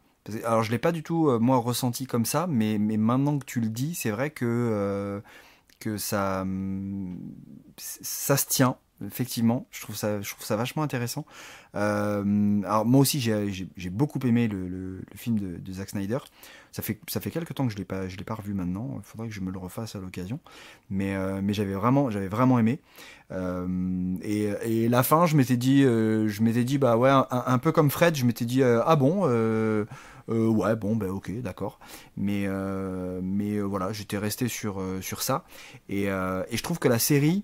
Alors je l'ai pas du tout moi ressenti comme ça, mais maintenant que tu le dis, c'est vrai que ça se tient. Effectivement, je trouve ça vachement intéressant. Alors moi aussi j'ai beaucoup aimé le film de Zack Snyder. Ça fait quelques temps que je l'ai pas revu maintenant. Il faudrait que je me le refasse à l'occasion. Mais j'avais vraiment aimé. Et la fin, je m'étais dit bah ouais, un peu comme Fred, je m'étais dit ah bon. Ouais, bon, bah ok, d'accord. Mais voilà, j'étais resté sur ça. Et je trouve que la série,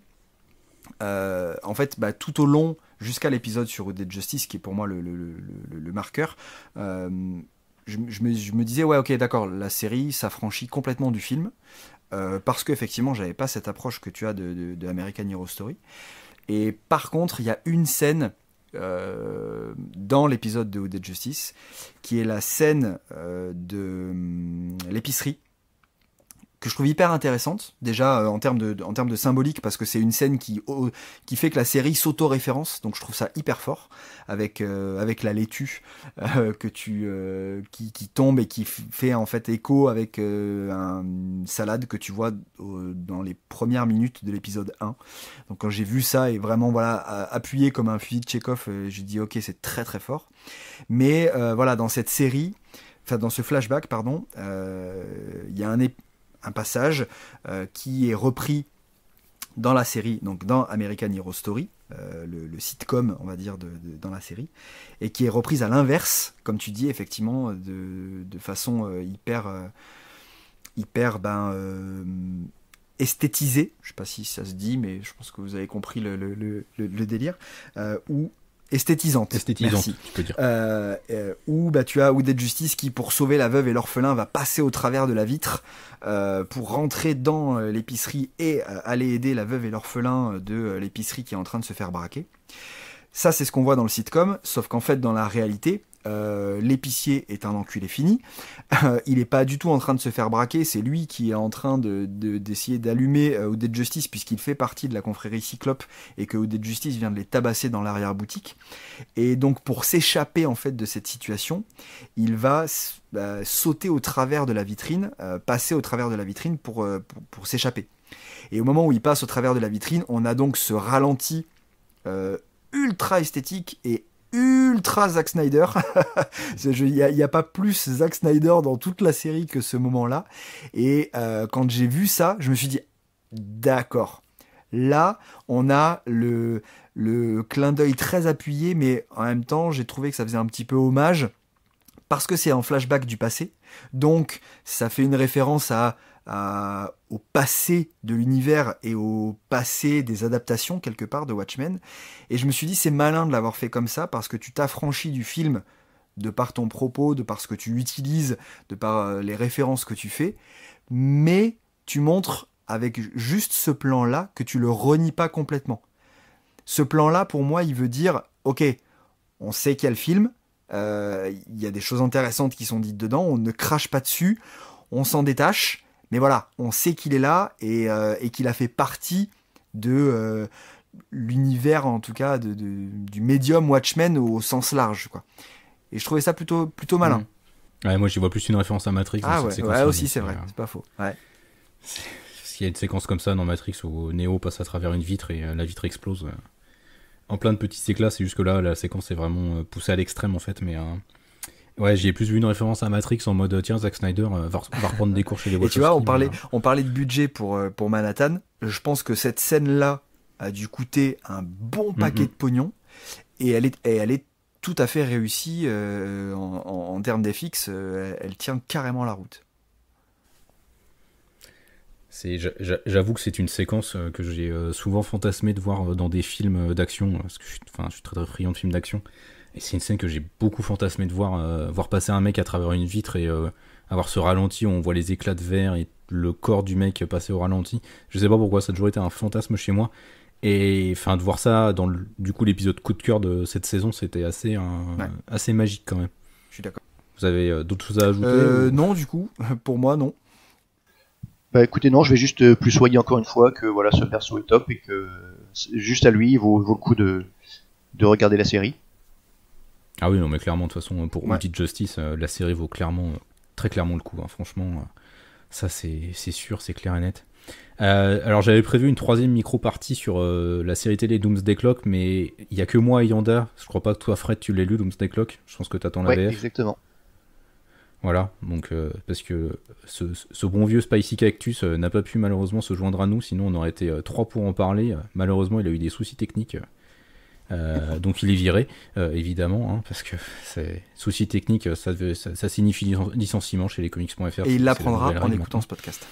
en fait, bah, tout au long, jusqu'à l'épisode sur Dead Justice, qui est pour moi le marqueur, je me disais, ouais, ok, d'accord, la série s'affranchit complètement du film, parce qu'effectivement, j'avais pas cette approche que tu as de American Horror Story. Et par contre, il y a une scène dans l'épisode de Dead Justice, qui est la scène de l'épicerie, que je trouve hyper intéressante, déjà en termes de symbolique, parce que c'est une scène qui fait que la série s'auto-référence, donc je trouve ça hyper fort, avec la laitue qui tombe et qui fait en fait écho avec une salade que tu vois dans les premières minutes de l'épisode 1. Donc quand j'ai vu ça, et vraiment voilà, appuyé comme un fusil de Tchekhov, j'ai dit ok, c'est très très fort. Mais voilà, dans cette série, enfin dans ce flashback, pardon, il y a un passage qui est repris dans la série, donc dans American Horror Story, le sitcom, on va dire, dans la série, et qui est reprise à l'inverse, comme tu dis, effectivement, de façon hyper esthétisée. Je ne sais pas si ça se dit, mais je pense que vous avez compris le délire. Ou esthétisante, merci. Tu peux dire. Où bah, tu as Dead Justice qui, pour sauver la veuve et l'orphelin, va passer au travers de la vitre pour rentrer dans l'épicerie et aller aider la veuve et l'orphelin de l'épicerie qui est en train de se faire braquer. Ça, c'est ce qu'on voit dans le sitcom, sauf qu'en fait, dans la réalité, l'épicier est un enculé fini. Il n'est pas du tout en train de se faire braquer, c'est lui qui est en train d'essayer d'allumer Dead Justice, puisqu'il fait partie de la confrérie Cyclope et que Dead Justice vient de les tabasser dans l'arrière-boutique. Et donc pour s'échapper en fait de cette situation, il va sauter au travers de la vitrine, passer au travers de la vitrine pour s'échapper. Et au moment où il passe au travers de la vitrine, on a donc ce ralenti ultra esthétique et ultra Zack Snyder. Il n'y a pas plus Zack Snyder dans toute la série que ce moment-là. Et quand j'ai vu ça, je me suis dit, d'accord. Là, on a le clin d'œil très appuyé, mais en même temps, j'ai trouvé que ça faisait un petit peu hommage, parce que c'est un flashback du passé. Donc, ça fait une référence au passé de l'univers et au passé des adaptations quelque part de Watchmen. Et je me suis dit, c'est malin de l'avoir fait comme ça, parce que tu t'affranchis du film de par ton propos, de par ce que tu utilises, de par les références que tu fais, mais tu montres avec juste ce plan-là que tu le renies pas complètement. Ce plan-là, pour moi, il veut dire, ok, on sait qu'il y a le film, il y a des choses intéressantes qui sont dites dedans, on ne crache pas dessus, on s'en détache, mais voilà, on sait qu'il est là et qu'il a fait partie de l'univers, en tout cas, du médium Watchmen au sens large, quoi. Et je trouvais ça plutôt malin. Ouais, moi j'y vois plus une référence à Matrix. Ah dans ouais, cette ouais séquence-là, aussi mais c'est vrai, c'est pas faux. Ouais. Parce qu'il y a une séquence comme ça dans Matrix où Neo passe à travers une vitre et la vitre explose en plein de petits éclats. C'est juste que là, la séquence est vraiment poussée à l'extrême en fait. Mais ouais, j'y ai plus vu une référence à Matrix en mode tiens, Zack Snyder va reprendre des cours chez les Et Wachowski. tu vois, mais, on parlait de budget pour Manhattan. Je pense que cette scène-là a dû coûter un bon paquet de pognon et elle est tout à fait réussie en termes d'FX. Elle tient carrément la route. J'avoue que c'est une séquence que j'ai souvent fantasmé de voir dans des films d'action, parce que je suis très très friand de films d'action. Et c'est une scène que j'ai beaucoup fantasmé de voir passer un mec à travers une vitre et avoir ce ralenti où on voit les éclats de verre et le corps du mec passer au ralenti. Je sais pas pourquoi, ça a toujours été un fantasme chez moi. Et enfin, de voir ça dans du coup l'épisode coup de cœur de cette saison, c'était assez magique quand même. Je suis d'accord. Vous avez d'autres choses à ajouter Non, du coup, pour moi, non. Bah écoutez, non, je vais juste plus soigner encore une fois que voilà, ce perso est top et que juste à lui, il vaut le coup de regarder la série. Ah oui, non, mais clairement, de toute façon, pour Ultimate Justice, la série vaut très clairement le coup. Hein. Franchement, ça c'est sûr, c'est clair et net. Alors j'avais prévu une troisième micro-partie sur la série télé Doomsday Clock, mais il n'y a que moi et Yanda. Je crois pas que toi, Fred, tu l'as lu, Doomsday Clock. Je pense que t'attends la Ouais, VF. exactement. Voilà, donc parce que ce bon vieux Spicy Cactus n'a pas pu malheureusement se joindre à nous, sinon on aurait été trois pour en parler. Malheureusement, il a eu des soucis techniques. Donc il est viré, évidemment, hein, parce que souci technique, ça signifie licenciement chez les comics.fr. Et il l'apprendra en écoutant ce podcast.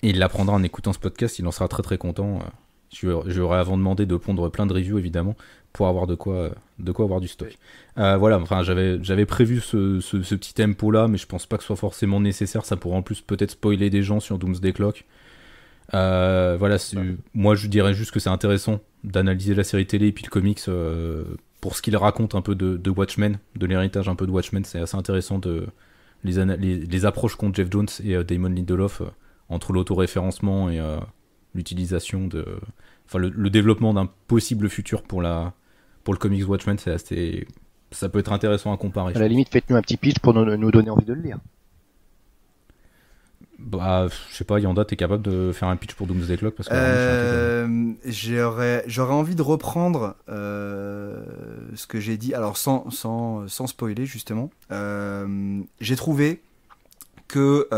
Et il l'apprendra en écoutant ce podcast, il en sera très très content. J'aurais avant demandé de pondre plein de reviews, évidemment, pour avoir de quoi avoir du stock. Voilà, enfin j'avais prévu ce petit tempo là, mais je pense pas que ce soit forcément nécessaire. Ça pourrait en plus peut-être spoiler des gens sur Doomsday Clock. Voilà, moi je dirais juste que c'est intéressant d'analyser la série télé et puis le comics pour ce qu'il raconte un peu de Watchmen, de l'héritage un peu de Watchmen. C'est assez intéressant les approches qu'ont Jeff Jones et Damon Lindelof entre l'autoréférencement et l'utilisation le développement d'un possible futur pour le comics Watchmen. Ça peut être intéressant à comparer. À la limite, faites-nous un petit pitch pour nous donner envie de le lire. Bah, je sais pas, Yanda, t'es capable de faire un pitch pour Doomsday Clock parce que j'aurais envie de reprendre ce que j'ai dit, alors sans spoiler justement. J'ai trouvé que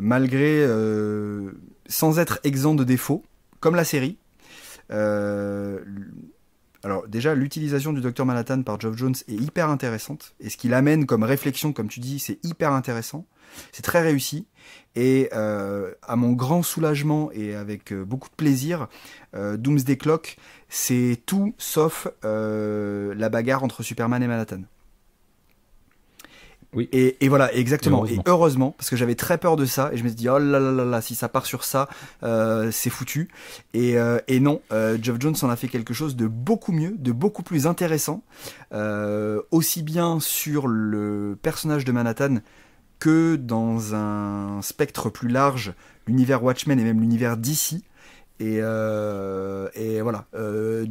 malgré, sans être exempt de défauts, comme la série, alors déjà l'utilisation du Dr Manhattan par Geoff Jones est hyper intéressante, et ce qu'il amène comme réflexion, comme tu dis, c'est hyper intéressant, c'est très réussi, et à mon grand soulagement et avec beaucoup de plaisir, Doomsday Clock, c'est tout sauf la bagarre entre Superman et Manhattan. Oui. Et voilà, exactement. Et heureusement, parce que j'avais très peur de ça, et je me suis dit, oh là là là là, si ça part sur ça, c'est foutu. Et non, Geoff Jones en a fait quelque chose de beaucoup mieux, de beaucoup plus intéressant, aussi bien sur le personnage de Manhattan que dans un spectre plus large, l'univers Watchmen et même l'univers DC. Et voilà,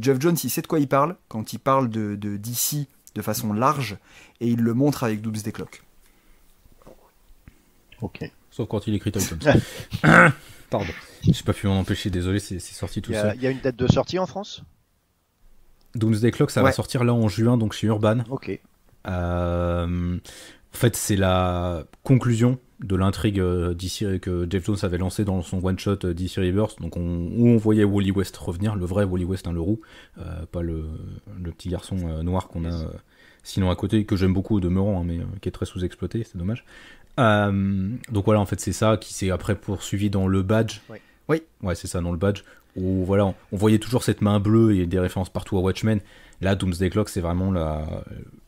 Geoff Jones, il sait de quoi il parle quand il parle de DC de façon large, et il le montre avec Doomsday Clock. Ok. Sauf quand il écrit Titans. Pardon, j'ai pas pu m'en empêcher, désolé, c'est sorti tout seul. Il y a une date de sortie en France ? Doomsday Clock, ça va sortir là en juin, donc chez Urban. Ok. En fait, c'est la conclusion de l'intrigue DC que Jeff Jones avait lancé dans son one-shot DC Rebirth, donc où on voyait Wally West revenir, le vrai Wally West, le roux, pas le petit garçon noir qu'on a sinon à côté, que j'aime beaucoup au demeurant, mais qui est très sous-exploité, c'est dommage. Donc voilà, en fait, c'est ça qui s'est après poursuivi dans le badge. Oui. Ouais, c'est ça, dans le badge, où voilà, on voyait toujours cette main bleue et des références partout à Watchmen. Là, Doomsday Clock, c'est vraiment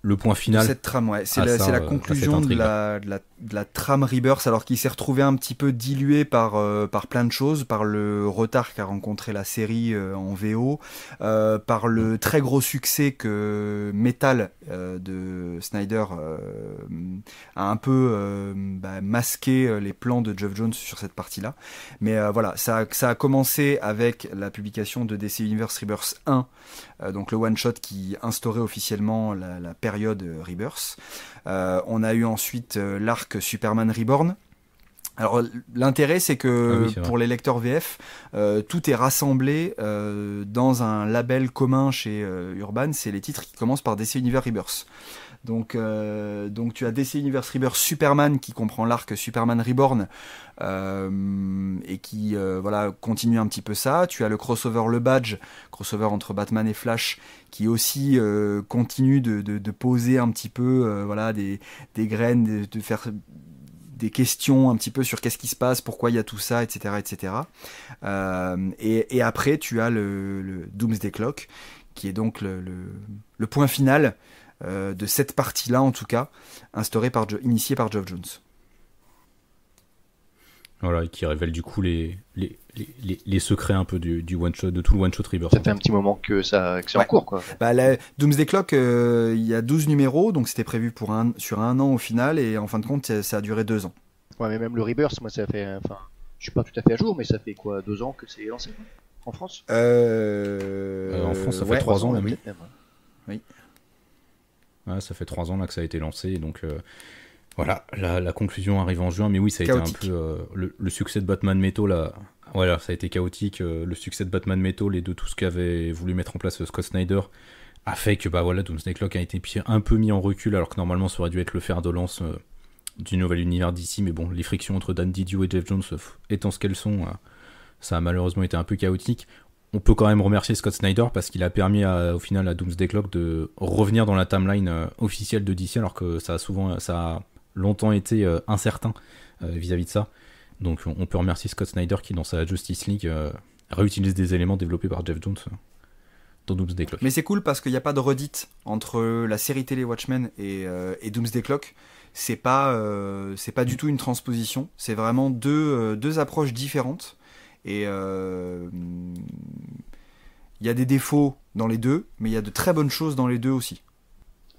le point final. Cette trame, ouais. C'est la conclusion de la trame Rebirth, alors qu'il s'est retrouvé un petit peu dilué par plein de choses, par le retard qu'a rencontré la série en VO, par le très gros succès que Metal de Snyder a un peu masqué les plans de Geoff Jones sur cette partie-là. Mais voilà, ça a commencé avec la publication de DC Universe Rebirth 1, donc le one-shot épisode qui instaurait officiellement la période Rebirth. On a eu ensuite l'arc Superman Reborn. Alors l'intérêt c'est que c'est pour les lecteurs VF, tout est rassemblé dans un label commun chez Urban, c'est les titres qui commencent par DC Universe Rebirth. Donc tu as DC Universe Rebirth Superman qui comprend l'arc Superman Reborn et qui continue un petit peu ça. Tu as le crossover Le Badge, crossover entre Batman et Flash, qui aussi continue de poser un petit peu des graines, de faire des questions un petit peu sur qu'est-ce qui se passe, pourquoi il y a tout ça, etc. etc. Et après, tu as le Doomsday Clock, qui est donc le point final de cette partie-là, en tout cas, initiée par Geoff Jones. Voilà, et qui révèle du coup les secrets un peu du one-shot, de tout le one-shot Rebirth. Ça fait un petit moment que c'est en cours, quoi. La Doomsday Clock, il y a 12 numéros, donc c'était prévu sur un an au final, et en fin de compte, ça a duré 2 ans. Ouais, mais même le Rebirth, moi, ça fait... Enfin, je suis pas tout à fait à jour, mais ça fait quoi, 2 ans que c'est lancé, en France En France, ça fait 3 ans, là, oui. Même. Oui. Ouais, ça fait 3 ans là que ça a été lancé, donc voilà, la conclusion arrive en juin, mais oui, ça a chaotique. été un peu le succès de Batman Metal, là, voilà, ça a été chaotique, le succès de Batman Metal et de tout ce qu'avait voulu mettre en place Scott Snyder a fait que Doomsday Clock a été un peu mis en recul, alors que normalement ça aurait dû être le fer de lance du nouvel univers d'ici, mais bon, les frictions entre Dan Didio et Geoff Jones étant ce qu'elles sont, ça a malheureusement été un peu chaotique. On peut quand même remercier Scott Snyder parce qu'il a permis au final à Doomsday Clock de revenir dans la timeline officielle de DC, alors que ça a longtemps été incertain vis-à-vis de ça. Donc on peut remercier Scott Snyder qui dans sa Justice League réutilise des éléments développés par Geoff Jones dans Doomsday Clock. Mais c'est cool parce qu'il n'y a pas de redite entre la série télé Watchmen et Doomsday Clock. C'est pas du tout une transposition, c'est vraiment deux approches différentes. Et il y a des défauts dans les deux, mais il y a de très bonnes choses dans les deux aussi.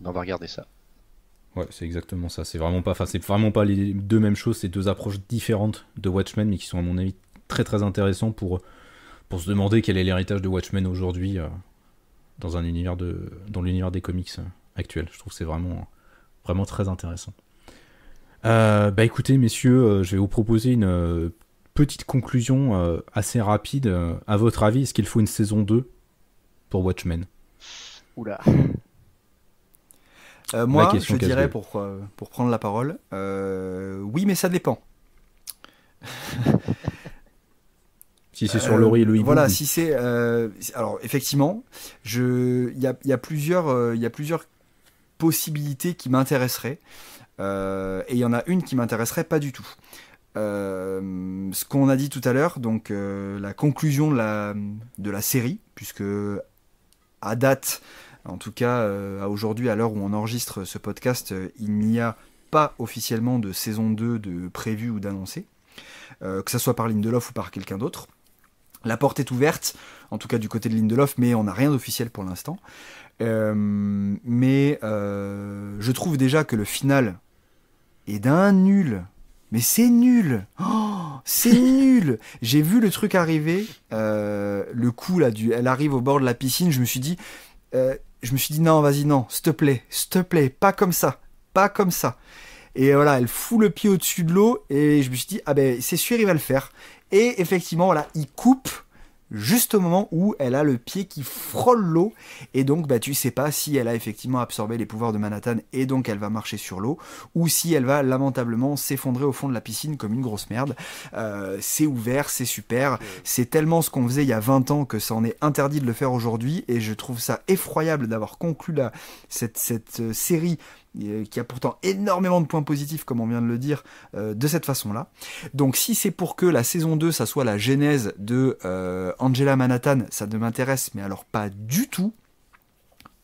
On va regarder ça. Ouais, c'est exactement ça. C'est vraiment pas les deux mêmes choses, c'est deux approches différentes de Watchmen, mais qui sont à mon avis très très intéressants pour se demander quel est l'héritage de Watchmen aujourd'hui dans l'univers des comics actuels. Je trouve que c'est vraiment très intéressant. Écoutez, messieurs, je vais vous proposer une petite conclusion assez rapide. À votre avis, est-ce qu'il faut une saison 2 pour Watchmen ? Oula. Moi, je dirais, pour prendre la parole, oui, mais ça dépend. Si c'est sur Laurie et le hibou. Voilà, si c'est... alors, effectivement, il y a plusieurs possibilités qui m'intéresseraient, et il y en a une qui m'intéresserait pas du tout. Ce qu'on a dit tout à l'heure, donc la conclusion de la série, puisque à date, en tout cas à aujourd'hui, à l'heure où on enregistre ce podcast, il n'y a pas officiellement de saison 2 de prévue ou d'annoncée, que ce soit par Lindelof ou par quelqu'un d'autre. La porte est ouverte, en tout cas du côté de Lindelof, mais on n'a rien d'officiel pour l'instant. Mais je trouve déjà que le final est d'un nul. Mais c'est nul, c'est nul. J'ai vu le truc arriver, le coup là, elle arrive au bord de la piscine. Je me suis dit non, vas-y, non, s'il te plaît, pas comme ça. Et voilà, elle fout le pied au-dessus de l'eau et je me suis dit c'est sûr, il va le faire. Et effectivement, voilà, il coupe juste au moment où elle a le pied qui frôle l'eau, et donc tu sais pas si elle a effectivement absorbé les pouvoirs de Manhattan et donc elle va marcher sur l'eau, ou si elle va lamentablement s'effondrer au fond de la piscine comme une grosse merde. C'est ouvert, c'est super, c'est tellement ce qu'on faisait il y a 20 ans que ça en est interdit de le faire aujourd'hui, et je trouve ça effroyable d'avoir conclu cette série qui a pourtant énormément de points positifs, comme on vient de le dire, de cette façon-là. Donc si c'est pour que la saison 2, ça soit la genèse de Angela Manhattan, ça ne m'intéresse, mais alors pas du tout.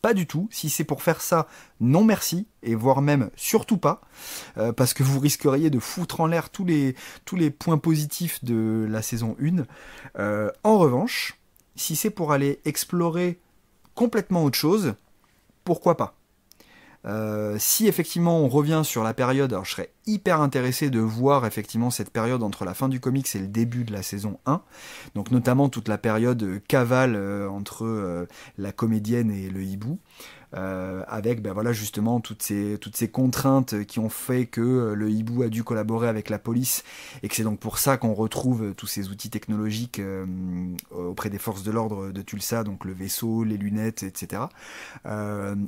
Pas du tout. Si c'est pour faire ça, non merci, et voire même surtout pas, parce que vous risqueriez de foutre en l'air tous les points positifs de la saison 1. En revanche, si c'est pour aller explorer complètement autre chose, pourquoi pas ? Si effectivement on revient sur la période, alors je serais hyper intéressé de voir effectivement cette période entre la fin du comics et le début de la saison 1, donc notamment toute la période cavale entre la comédienne et le hibou. Avec voilà, justement toutes ces contraintes qui ont fait que le hibou a dû collaborer avec la police et que c'est donc pour ça qu'on retrouve tous ces outils technologiques auprès des forces de l'ordre de Tulsa, donc le vaisseau, les lunettes, etc.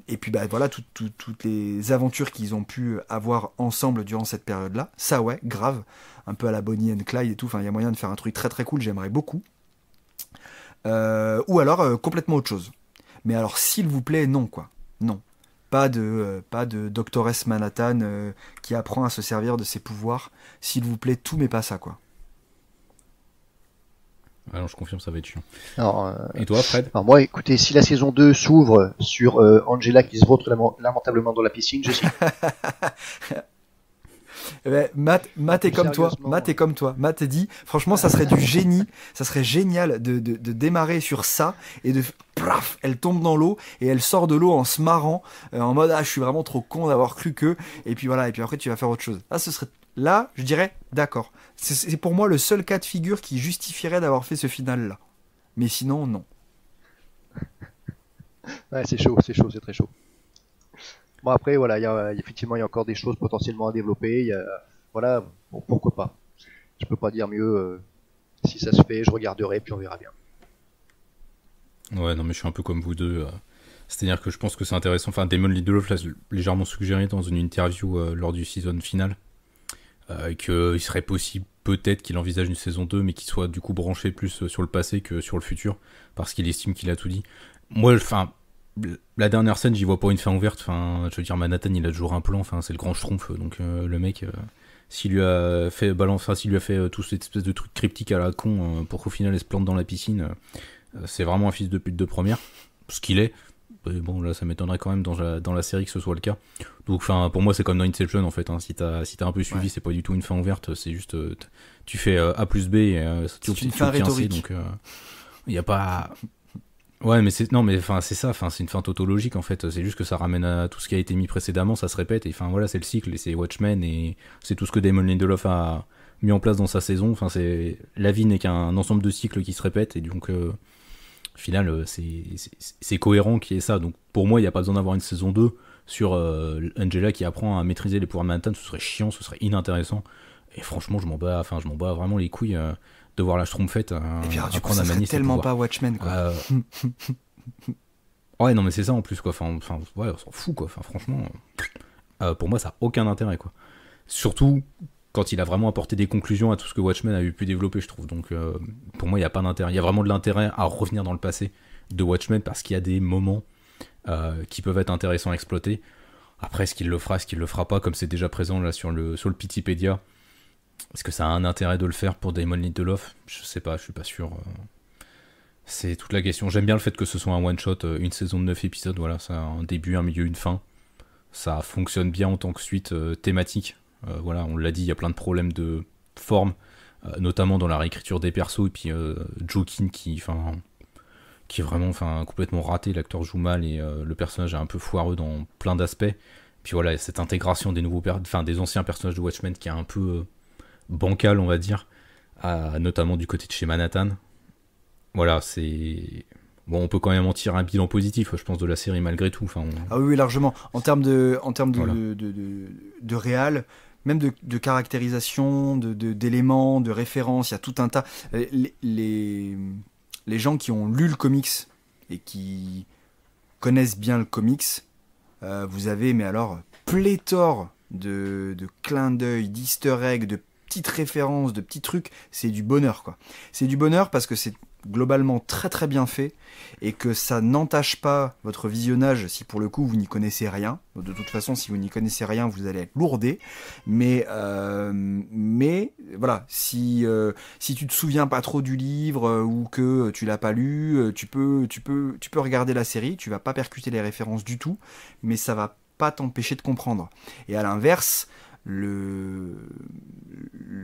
Et puis voilà, toutes les aventures qu'ils ont pu avoir ensemble durant cette période-là, ça ouais, grave, un peu à la Bonnie and Clyde et tout, enfin il y a moyen de faire un truc très très cool, j'aimerais beaucoup. Ou alors complètement autre chose. Mais alors, s'il vous plaît, non, quoi. Non. Pas de Doctoress Manhattan qui apprend à se servir de ses pouvoirs. S'il vous plaît, tout, mais pas ça, quoi. Alors, je confirme, ça va être chiant. Alors, et toi, Fred? Alors moi, écoutez, si la saison 2 s'ouvre sur Angela qui se vautre lamentablement dans la piscine, je suis... Matt est comme toi. Matt est comme toi. Matt dit, franchement, ça serait du génie. Ça serait génial de démarrer sur ça et de plaf, elle tombe dans l'eau et elle sort de l'eau en se marrant, en mode je suis vraiment trop con d'avoir cru que. Et puis voilà. Et puis après, tu vas faire autre chose. Ce serait là, je dirais, d'accord. C'est pour moi le seul cas de figure qui justifierait d'avoir fait ce final-là. Mais sinon, non. Ouais, c'est chaud, c'est très chaud. Bon après voilà, effectivement il y a encore des choses potentiellement à développer. Voilà, bon, pourquoi pas. Je peux pas dire mieux. Si ça se fait, je regarderai puis on verra bien. Ouais, non mais je suis un peu comme vous deux. C'est-à-dire que je pense que c'est intéressant. Enfin, Damon Lindelof l'a légèrement suggéré dans une interview lors du season final qu'il serait possible peut-être qu'il envisage une saison 2 mais qu'il soit du coup branché plus sur le passé que sur le futur parce qu'il estime qu'il a tout dit. Moi, enfin. La dernière scène, j'y vois pas une fin ouverte. Enfin, je veux dire, Manhattan, il a toujours un plan. Enfin, c'est le grand schtroumpf. Donc, le mec, s'il lui a fait tout cette espèce de truc cryptique à la con pour qu'au final, elle se plante dans la piscine, c'est vraiment un fils de pute de première. Ce qu'il est. Et bon, là, ça m'étonnerait quand même dans la série que ce soit le cas. Donc, enfin, pour moi, c'est comme dans Inception, en fait. Hein. Si t'as un peu suivi, c'est pas du tout une fin ouverte. C'est juste, tu fais A plus B et c'est une fin rhétorique. Donc, il y a pas. Ouais, mais c'est ça, c'est une fin tautologique en fait, c'est juste que ça ramène à tout ce qui a été mis précédemment, ça se répète et enfin voilà, c'est le cycle et c'est Watchmen et c'est tout ce que Damon Lindelof a mis en place dans sa saison, enfin c'est la vie n'est qu'un ensemble de cycles qui se répètent et donc au final c'est cohérent qu'il y ait ça. Donc pour moi, il n'y a pas besoin d'avoir une saison 2 sur Angela qui apprend à maîtriser les pouvoirs de Manhattan, ce serait chiant, ce serait inintéressant. Et franchement, je m'en bats vraiment les couilles de voir la Schtroumpfette et puis, du coup, ça serait tellement pas Watchmen quoi. Ouais, non mais c'est ça en plus quoi. Enfin ouais, on s'en fout quoi. Enfin franchement, pour moi ça a aucun intérêt quoi. Surtout quand il a vraiment apporté des conclusions à tout ce que Watchmen a pu développer, je trouve. Donc pour moi il y a pas d'intérêt. Il y a vraiment de l'intérêt à revenir dans le passé de Watchmen parce qu'il y a des moments qui peuvent être intéressants à exploiter. Après, est-ce qu'il le fera, est-ce qu'il le fera pas, comme c'est déjà présent là sur le Pitipédia. Est-ce que ça a un intérêt de le faire pour Damon Lindelof ? Je sais pas, je suis pas sûr. C'est toute la question. J'aime bien le fait que ce soit un one-shot, une saison de 9 épisodes, voilà, ça a un début, un milieu, une fin. Ça fonctionne bien en tant que suite thématique. Voilà, on l'a dit, il y a plein de problèmes de forme, notamment dans la réécriture des persos, et puis Joaquin qui est vraiment complètement raté, l'acteur joue mal, et le personnage est un peu foireux dans plein d'aspects. Puis voilà, cette intégration des anciens personnages de Watchmen qui est un peu bancal, on va dire, notamment du côté de chez Manhattan. Voilà, c'est... Bon, on peut quand même en tirer un bilan positif, je pense, de la série malgré tout. Ah oui, largement. En termes de voilà. de réal, même de caractérisation, d'éléments, de références, il y a tout un tas. Les gens qui ont lu le comics et qui connaissent bien le comics, vous avez, mais alors, pléthore de clins d'œil, d'easter eggs, de petites références, de petits trucs. C'est du bonheur, quoi. C'est du bonheur parce que c'est globalement très très bien fait et que ça n'entache pas votre visionnage si pour le coup vous n'y connaissez rien. De toute façon, si vous n'y connaissez rien, vous allez être lourdé. Mais voilà, si tu te souviens pas trop du livre ou que tu l'as pas lu, tu peux regarder la série. Tu vas pas percuter les références du tout, mais ça va pas t'empêcher de comprendre. Et à l'inverse, le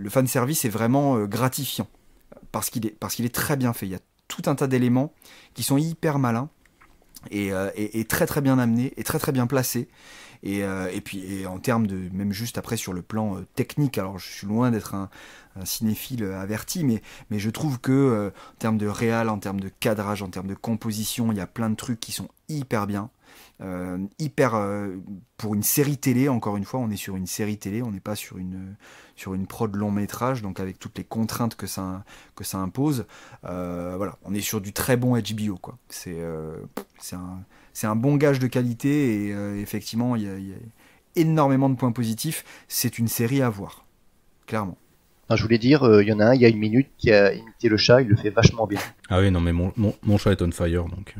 fanservice est vraiment gratifiant. Parce qu'il est très bien fait. Il y a tout un tas d'éléments qui sont hyper malins et très très bien amenés et très très bien placés. Et puis en termes de, même juste après sur le plan technique, alors je suis loin d'être un cinéphile averti, mais je trouve que en termes de réal, en termes de cadrage, en termes de composition, il y a plein de trucs qui sont hyper bien. Pour une série télé, encore une fois, on est sur une série télé, on n'est pas sur une prod long métrage, donc avec toutes les contraintes que ça impose. Voilà, on est sur du très bon HBO, quoi. C'est un bon gage de qualité, et effectivement, il y a énormément de points positifs. C'est une série à voir, clairement. Non, je voulais dire, il y en a un il y a une minute qui a imité le chat, il le fait vachement bien. Ah oui, non, mais mon chat est on fire, donc.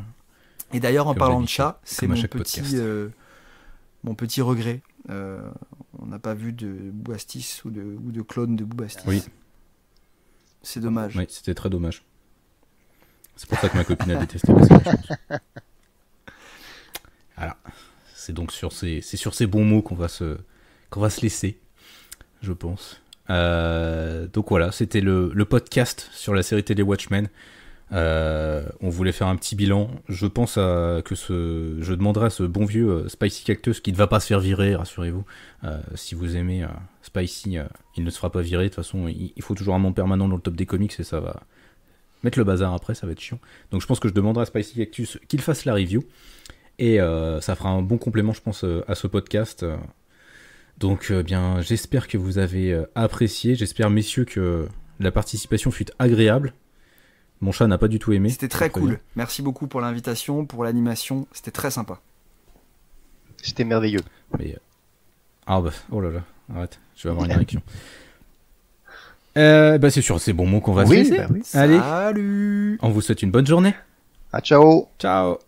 Et d'ailleurs, en Comme parlant j'ai de dit, chat, c'est comme à chaque podcast. mon petit regret. On n'a pas vu de Boubastis ou de clone de Boubastis. Oui. C'est dommage. Oui, c'était très dommage. C'est pour ça que ma copine a détesté la série, je pense. Voilà. C'est donc sur ces bons mots qu'on va se laisser, je pense. Donc voilà, c'était le podcast sur la série télé Watchmen. On voulait faire un petit bilan. Je pense je demanderai à ce bon vieux Spicy Cactus, qui ne va pas se faire virer, rassurez-vous. Si vous aimez Spicy, il ne se fera pas virer. De toute façon, il faut toujours un membre permanent dans le top des comics, et ça va mettre le bazar après, ça va être chiant. Donc je pense que je demanderai à Spicy Cactus qu'il fasse la review, et ça fera un bon complément, je pense, à ce podcast. Donc bien, j'espère que vous avez apprécié. J'espère, messieurs, que la participation fut agréable. Mon chat n'a pas du tout aimé. C'était très cool. Merci beaucoup pour l'invitation, pour l'animation. C'était très sympa. C'était merveilleux. Mais oh là là, arrête, je vais avoir une érection. C'est sur ces bons mots qu'on va se laisser. Bah oui. Allez, Salut. on vous souhaite une bonne journée. Ah, ciao. Ciao.